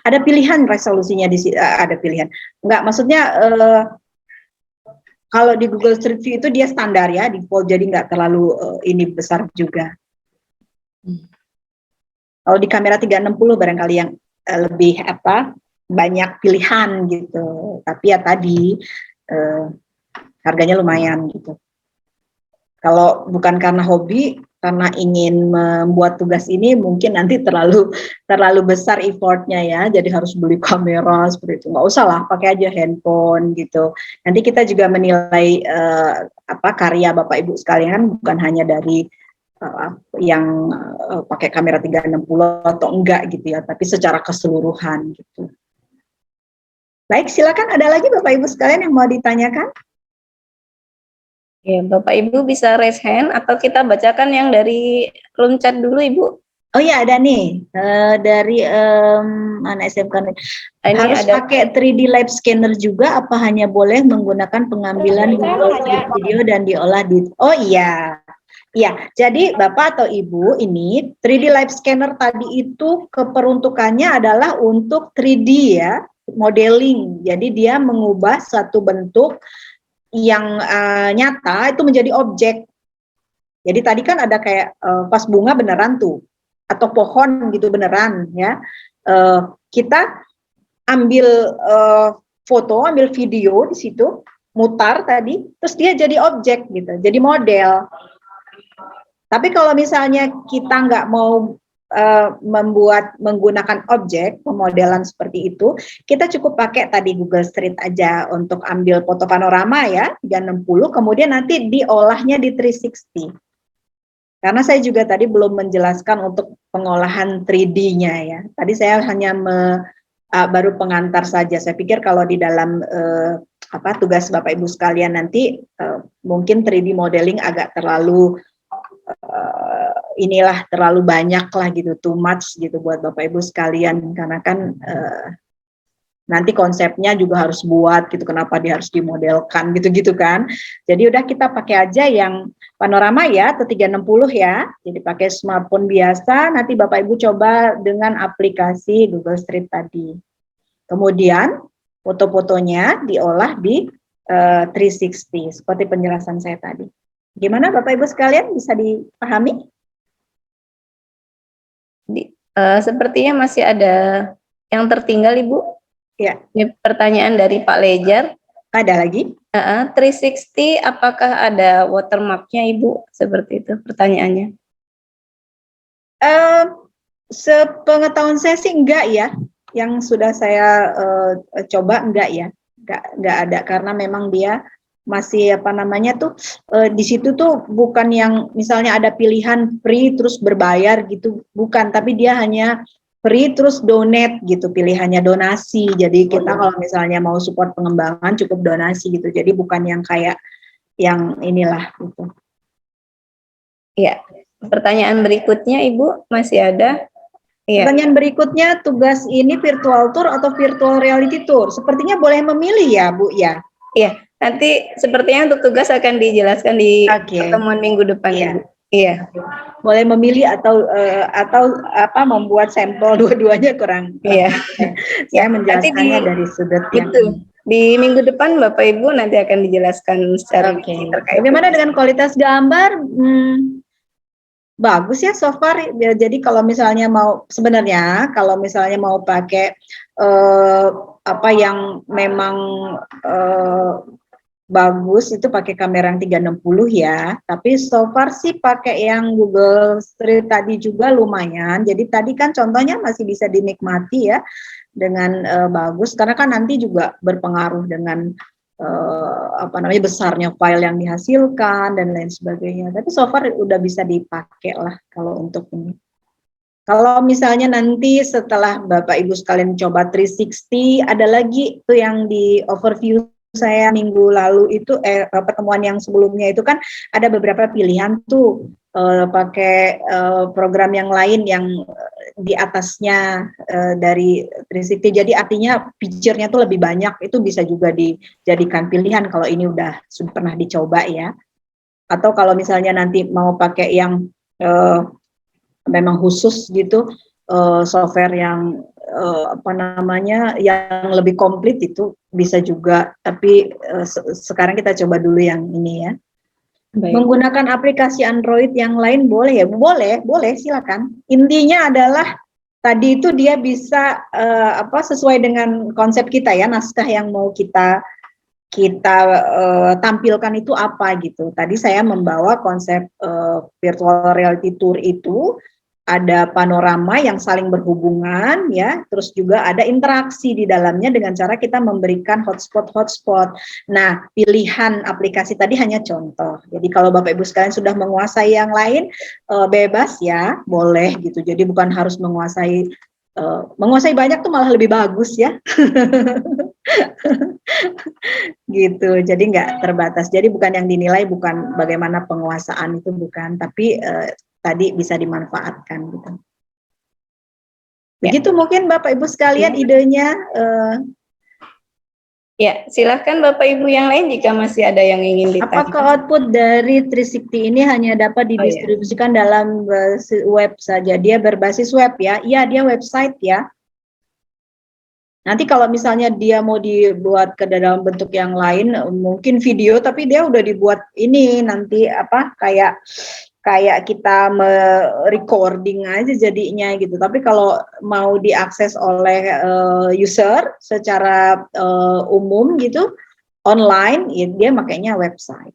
S1: Ada pilihan resolusinya di sini, ada pilihan, enggak maksudnya kalau di Google Street View itu dia standar ya, default, jadi nggak terlalu ini besar juga. Kalau di kamera 360 barangkali yang lebih banyak pilihan gitu. Tapi ya tadi harganya lumayan gitu. Kalau bukan karena hobi, karena ingin membuat tugas ini mungkin nanti terlalu besar effortnya ya, jadi harus beli kamera seperti itu. Nggak usah lah, pakai aja handphone gitu. Nanti kita juga menilai karya Bapak Ibu sekalian bukan hanya dari yang pakai kamera 360 atau enggak gitu ya, tapi secara keseluruhan gitu. Baik, silakan ada lagi Bapak Ibu sekalian yang mau ditanyakan?
S3: Ya, Bapak Ibu bisa raise hand atau kita bacakan yang dari room chat dulu, Ibu.
S1: Oh ya, ada nih dari mana SMK nih.
S3: Ini
S1: Harus
S3: ada
S1: pakai 3D live scanner juga apa hanya boleh menggunakan pengambilan Google Street Video dan diolah di. Oh iya. Ya, jadi Bapak atau Ibu ini 3D live scanner tadi itu keperuntukannya adalah untuk 3D ya, modeling. Jadi dia mengubah suatu bentuk yang nyata itu menjadi objek. Jadi tadi kan ada kayak pas bunga beneran tuh, atau pohon gitu beneran ya. Kita ambil foto, ambil video di situ, mutar tadi, terus dia jadi objek gitu, jadi model. Tapi kalau misalnya kita nggak mau menggunakan objek pemodelan seperti itu, kita cukup pakai tadi Google Street aja untuk ambil foto panorama ya 360, kemudian nanti diolahnya di 360. Karena saya juga tadi belum menjelaskan untuk pengolahan 3D-nya ya. Tadi saya hanya baru pengantar saja. Saya pikir kalau di dalam tugas Bapak Ibu sekalian nanti mungkin 3D modeling agak terlalu terlalu banyak lah gitu, too much gitu buat Bapak Ibu sekalian, karena kan nanti konsepnya juga harus buat gitu, kenapa dia harus dimodelkan gitu-gitu kan. Jadi udah kita pakai aja yang panorama ya, atau 360 ya, jadi pakai smartphone biasa, nanti Bapak Ibu coba dengan aplikasi Google Street tadi. Kemudian foto-fotonya diolah di 360, seperti penjelasan saya tadi. Gimana Bapak Ibu sekalian, bisa dipahami?
S3: sepertinya masih ada yang tertinggal, Ibu.
S1: Ya.
S3: Ini pertanyaan dari Pak Lejar.
S1: Ada lagi?
S3: 360 apakah ada watermarknya, Ibu? Seperti itu pertanyaannya.
S1: Sepengetahuan saya sih enggak ya. Yang sudah saya coba enggak ya. Enggak ada, karena memang dia masih di situ tuh bukan yang misalnya ada pilihan free terus berbayar gitu, bukan, tapi dia hanya free terus donate gitu, pilihannya donasi. Jadi kita kalau misalnya mau support pengembangan cukup donasi gitu, jadi bukan yang kayak yang inilah gitu.
S3: Iya, pertanyaan berikutnya Ibu masih ada? Iya.
S1: Pertanyaan berikutnya, tugas ini virtual tour atau virtual reality tour? Sepertinya boleh memilih ya Bu ya?
S3: Iya, nanti sepertinya untuk tugas akan dijelaskan di pertemuan minggu depan.
S1: Iya.
S3: Ibu. Iya.
S1: Boleh memilih atau membuat sampel dua-duanya kurang.
S3: Iya.
S1: Saya menjelaskannya dari sudut yang
S3: di minggu depan Bapak Ibu nanti akan dijelaskan secara terkait.
S1: Bagaimana dengan kualitas gambar? Bagus ya so far. Jadi kalau misalnya mau pakai yang memang bagus itu pakai kamera yang 360 ya, tapi so far sih pakai yang Google Street tadi juga lumayan. Jadi tadi kan contohnya masih bisa dinikmati ya dengan bagus, karena kan nanti juga berpengaruh dengan besarnya file yang dihasilkan dan lain sebagainya. Tapi so far udah bisa dipakai lah kalau untuk ini. Kalau misalnya nanti setelah Bapak Ibu sekalian coba 360, ada lagi tuh yang di overview saya minggu lalu itu pertemuan yang sebelumnya itu kan ada beberapa pilihan tuh pakai program yang lain yang di atasnya dari 360, jadi artinya feature-nya tuh lebih banyak, itu bisa juga dijadikan pilihan kalau ini sudah pernah dicoba ya. Atau kalau misalnya nanti mau pakai yang memang khusus gitu, software yang yang lebih komplit itu bisa juga, tapi sekarang kita coba dulu yang ini ya. Baik. Menggunakan aplikasi Android yang lain boleh ya? Boleh, silakan. Intinya adalah tadi itu dia bisa sesuai dengan konsep kita ya, naskah yang mau kita tampilkan itu apa gitu. Tadi saya membawa konsep virtual reality tour itu ada panorama yang saling berhubungan ya, terus juga ada interaksi di dalamnya dengan cara kita memberikan hotspot. Nah, pilihan aplikasi tadi hanya contoh. Jadi kalau Bapak Ibu sekalian sudah menguasai yang lain, bebas ya, boleh gitu. Jadi bukan harus menguasai banyak tuh malah lebih bagus ya. Gitu. Jadi nggak terbatas. Jadi bukan yang dinilai bukan bagaimana penguasaan itu bukan, tapi tadi bisa dimanfaatkan gitu. Begitu mungkin Bapak Ibu sekalian idenya.
S3: Ya, silahkan Bapak Ibu yang lain jika masih ada yang ingin ditanya.
S1: Apakah output dari 360 ini hanya dapat didistribusikan dalam web saja? Dia berbasis web ya? Iya, dia website ya. Nanti kalau misalnya dia mau dibuat ke dalam bentuk yang lain, mungkin video, tapi dia udah dibuat ini nanti apa kayak kita recording aja jadinya gitu. Tapi kalau mau diakses oleh user secara umum gitu, online, ya dia makanya website.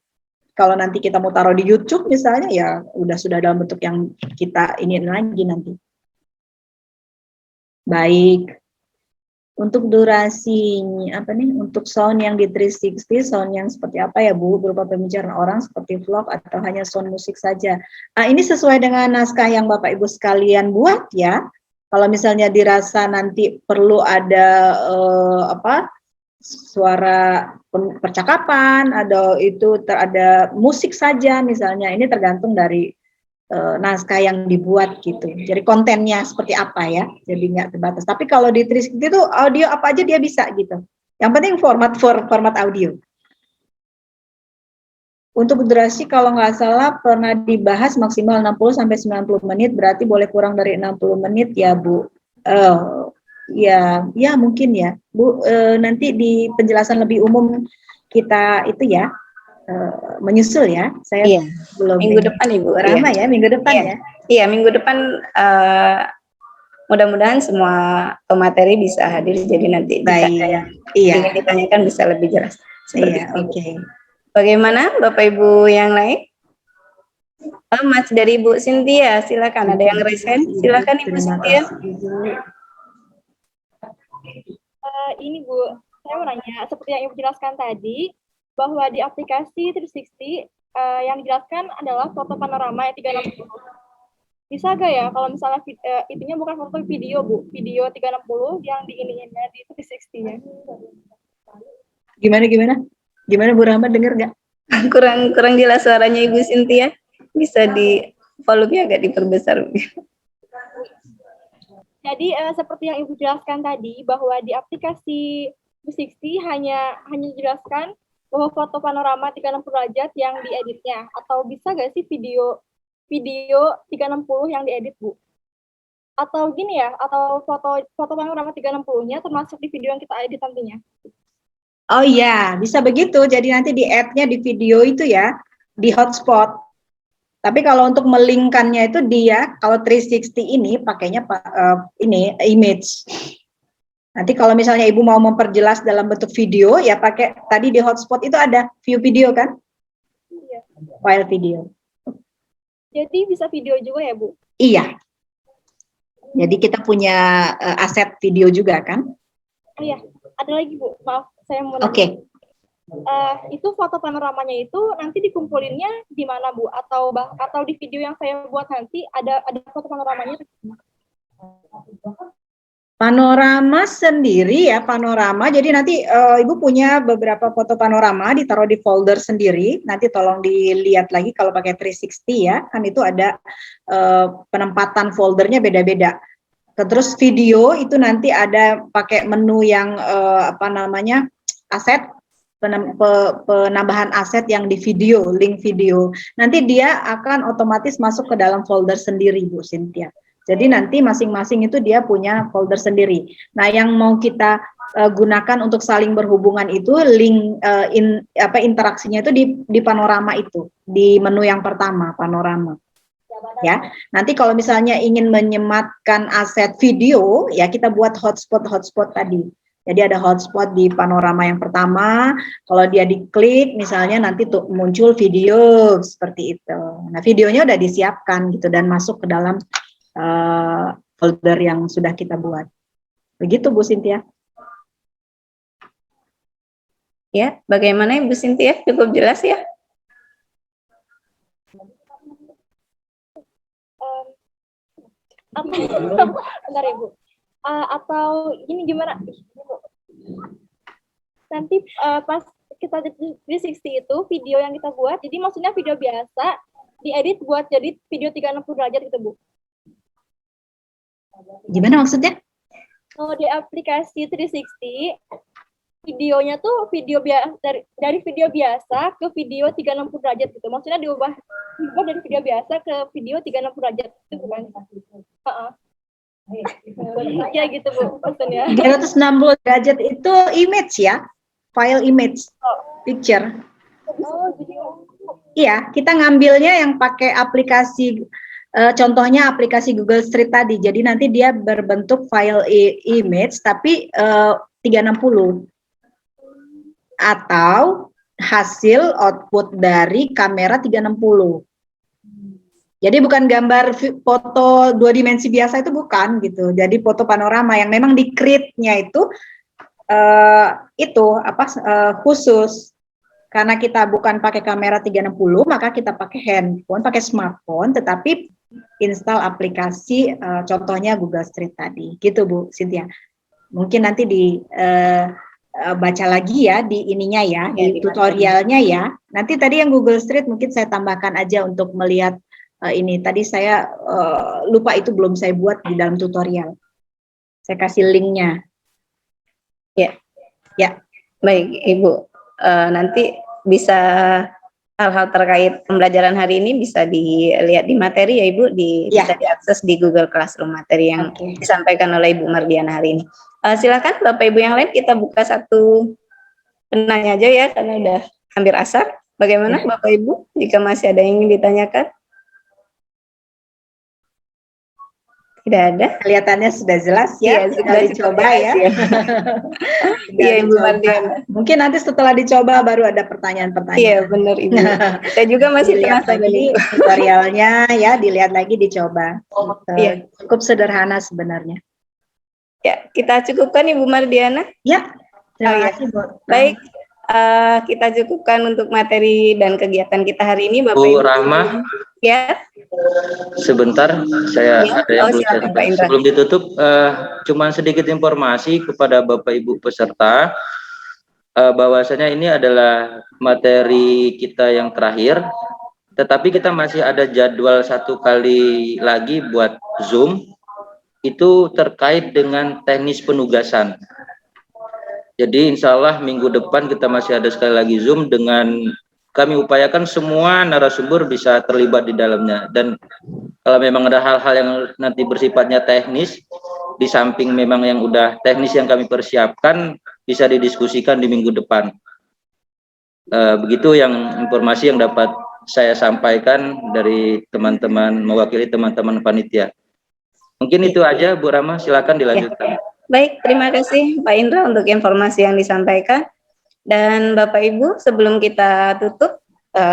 S1: Kalau nanti kita mau taruh di YouTube misalnya, ya sudah dalam bentuk yang kita ini lagi nanti. Baik. Untuk durasinya apa nih? Untuk sound yang di 360, sound yang seperti apa ya Bu? Berupa pembicaraan orang seperti vlog atau hanya sound musik saja? Nah, ini sesuai dengan naskah yang Bapak Ibu sekalian buat ya. Kalau misalnya dirasa nanti perlu ada suara percakapan, ada ada musik saja misalnya. Ini tergantung dari naskah yang dibuat gitu. Jadi kontennya seperti apa ya. Jadi nggak terbatas. Tapi kalau di 360 itu audio apa aja dia bisa gitu. Yang penting format audio. Untuk durasi kalau nggak salah pernah dibahas maksimal 60 sampai 90 menit, berarti boleh kurang dari 60 menit ya Bu. Ya mungkin ya Bu, nanti di penjelasan lebih umum kita itu ya menyusul ya. Saya belum
S3: minggu depan Ibu.
S1: Rama ya minggu depan ya.
S3: Iya, minggu depan mudah-mudahan semua pemateri bisa hadir, jadi nanti yang ingin ditanyakan bisa lebih jelas.
S1: Iya, oke.
S3: Bagaimana Bapak Ibu yang lain? Mas dari Ibu Cynthia, silakan. Ada yang resen? Silakan Ibu Cynthia.
S7: Ini Bu, saya mau nanya, seperti yang Ibu jelaskan tadi, bahwa di aplikasi 360 yang dijelaskan adalah foto panorama yang 360. Bisa gak ya kalau misalnya itunya bukan foto video Bu, video 360 yang diiniinnya di 360-nya?
S1: Gimana Bu Rahmat, dengar nggak?
S3: Kurang jelas suaranya Ibu Cynthia. Bisa di volume-nya agak diperbesar.
S7: Jadi seperti yang Ibu jelaskan tadi, bahwa di aplikasi 360 hanya dijelaskan bahwa foto panorama 360 derajat yang dieditnya, atau bisa nggak sih video 360 yang diedit Bu? Atau gini ya, atau foto panorama 360-nya termasuk di video yang kita edit nantinya?
S1: Oh iya, bisa begitu. Jadi nanti di add-nya di video itu ya, di hotspot. Tapi kalau untuk melingkannya itu dia, kalau 360 ini pakainya ini image. Nanti kalau misalnya Ibu mau memperjelas dalam bentuk video, ya pakai tadi di hotspot itu ada view video kan?
S7: Iya.
S1: File video.
S7: Jadi bisa video juga ya Bu?
S1: Iya. Jadi kita punya aset video juga kan?
S7: Oh iya, ada lagi Bu, maaf saya mau nanya.
S1: Oke.
S7: Itu foto panoramanya itu nanti dikumpulinnya di mana Bu? Atau di video yang saya buat nanti ada foto panoramanya?
S1: Panorama sendiri ya, panorama. Jadi nanti Ibu punya beberapa foto panorama ditaruh di folder sendiri. Nanti tolong dilihat lagi kalau pakai 360 ya, kan itu ada penempatan foldernya beda-beda. Terus video itu nanti ada pakai menu yang aset, penambahan aset yang di video, link video. Nanti dia akan otomatis masuk ke dalam folder sendiri Bu Cynthia. Jadi nanti masing-masing itu dia punya folder sendiri. Nah, yang mau kita gunakan untuk saling berhubungan itu link interaksinya itu di panorama itu, di menu yang pertama, panorama. Ya, nanti kalau misalnya ingin menyematkan aset video, ya kita buat hotspot tadi. Jadi ada hotspot di panorama yang pertama, kalau dia diklik misalnya nanti tuh muncul video seperti itu. Nah, videonya udah disiapkan gitu dan masuk ke dalam folder yang sudah kita buat. Begitu Bu Cynthia.
S3: Ya, bagaimana Ibu Cynthia? Cukup jelas ya?
S7: Bentar ya Bu. Atau ini gimana? Nanti pas kita di 360 itu video yang kita buat, jadi maksudnya video biasa diedit buat jadi video 360 derajat gitu Bu.
S1: Gimana maksudnya?
S7: Kalau di aplikasi 360 videonya tuh video biasa dari video biasa ke video 360 derajat gitu. Maksudnya diubah dari video biasa ke video 360 derajat itu bukan? Ya gitu Bu maksudnya.
S1: 360 derajat itu image ya, file image, picture.
S7: Oh, jadi
S1: Iya, kita ngambilnya yang pakai aplikasi, contohnya aplikasi Google Street tadi. Jadi nanti dia berbentuk file image tapi 360. Atau hasil output dari kamera 360. Jadi bukan gambar foto 2 dimensi biasa, itu bukan gitu. Jadi foto panorama yang memang di create-nya itu khusus. Karena kita bukan pakai kamera 360, maka kita pakai handphone, pakai smartphone, tetapi install aplikasi contohnya Google Street tadi. Gitu Bu Cynthia. Mungkin nanti baca lagi ya di ininya ya, di tutorialnya ya. Nanti tadi yang Google Street mungkin saya tambahkan aja untuk melihat ini. Tadi saya lupa, itu belum saya buat di dalam tutorial. Saya kasih linknya. Ya.
S3: Baik Ibu, nanti bisa hal-hal terkait pembelajaran hari ini bisa dilihat di materi ya Ibu, bisa diakses di Google Classroom materi yang disampaikan oleh Ibu Mardiana hari ini. Silakan Bapak Ibu yang lain, kita buka satu penanya aja ya, karena udah hampir asar. Bagaimana Bapak Ibu, jika masih ada yang ingin ditanyakan? Tidak ada?
S1: Kelihatannya sudah jelas ya, sudah dicoba ya.
S3: Iya Ibu Mardiana.
S1: Mungkin nanti setelah dicoba baru ada pertanyaan-pertanyaan.
S3: Iya benar Ibu. Saya juga masih penasaran
S1: lagi tutorialnya ya, dilihat lagi, dicoba. Cukup sederhana sebenarnya.
S3: Ya, kita cukupkan Ibu Mardiana.
S1: Ya, terima kasih Bu.
S3: Baik, kita cukupkan untuk materi dan kegiatan kita hari ini, Bapak
S5: Bu
S3: Ibu.
S5: Rahma.
S3: Ya.
S5: Sebentar, saya ada yang belum saya sampaikan. Sebelum ditutup, cuma sedikit informasi kepada Bapak Ibu peserta, bahwasanya ini adalah materi kita yang terakhir, tetapi kita masih ada jadwal 1 kali lagi buat Zoom. Itu terkait dengan teknis penugasan. Jadi insya Allah minggu depan kita masih ada sekali lagi Zoom, dengan kami upayakan semua narasumber bisa terlibat di dalamnya. Dan kalau memang ada hal-hal yang nanti bersifatnya teknis, di samping memang yang udah teknis yang kami persiapkan, bisa didiskusikan di minggu depan. Begitu yang informasi yang dapat saya sampaikan dari teman-teman, mewakili teman-teman panitia. Mungkin itu aja Bu Rama, silakan dilanjutkan.
S3: Baik, terima kasih Pak Indra untuk informasi yang disampaikan. Dan Bapak Ibu, sebelum kita tutup,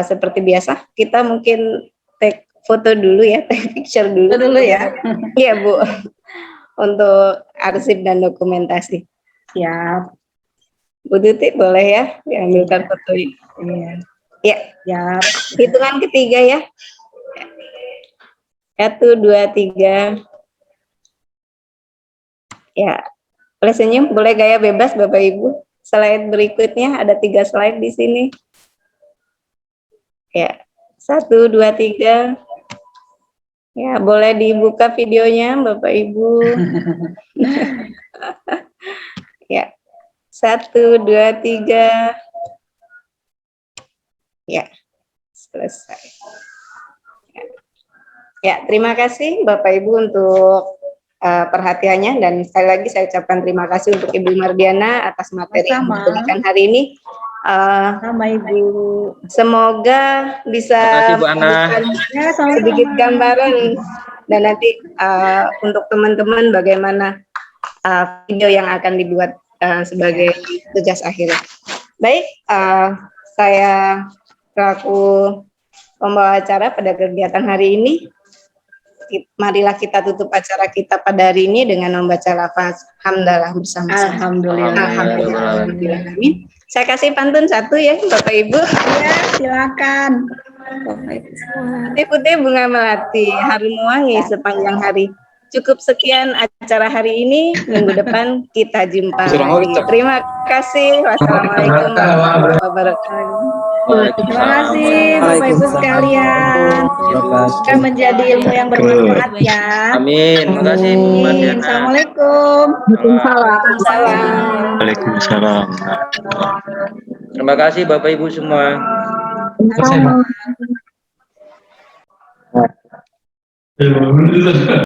S3: seperti biasa, kita mungkin take foto dulu ya, take picture dulu ya. Iya Bu, untuk arsip dan dokumentasi.
S1: Siap.
S3: Bu Tuti boleh ya diambilkan foto ini.
S1: Iya.
S3: Ya. Hitungan ketiga ya. 1, 2, 3. Ya, boleh senyum, boleh gaya bebas Bapak Ibu. Slide berikutnya ada 3 slide di sini. Ya, 1, 2, 3. Ya, boleh dibuka videonya Bapak Ibu. Ya, 1, 2, 3. Ya, selesai. Ya, terima kasih Bapak Ibu untuk perhatiannya, dan sekali lagi saya ucapkan terima kasih untuk Ibu Mardiana atas materi yang diberikan hari ini.
S1: Sama Ibu.
S3: Semoga bisa memberikan sedikit gambaran, dan nanti untuk teman-teman bagaimana video yang akan dibuat sebagai tugas akhir. Baik, saya selaku pembawa acara pada kegiatan hari ini. marilah kita tutup acara kita pada hari ini dengan membaca lafaz hamdalah bersama-sama.
S1: Alhamdulillah.
S3: Alhamdulillah. Amin. Saya kasih pantun satu ya Bapak Ibu.
S1: Ya, silakan.
S3: Putih-putih bunga melati, harum wangi sepanjang hari. Cukup sekian acara hari ini. Minggu depan kita jumpa lagi. Terima kasih. Wassalamualaikum warahmatullahi wabarakatuh.
S1: Terima kasih Bapak Ibu sekalian. Semoga menjadi ilmu yang bermanfaat ya.
S5: Amin. Terima kasih Bu
S1: Amin.
S5: Mardiana.
S1: Assalamualaikum.
S3: Waalaikumsalam.
S8: Waalaikumsalam.
S5: Terima kasih Bapak Ibu semua.
S8: Terima kasih.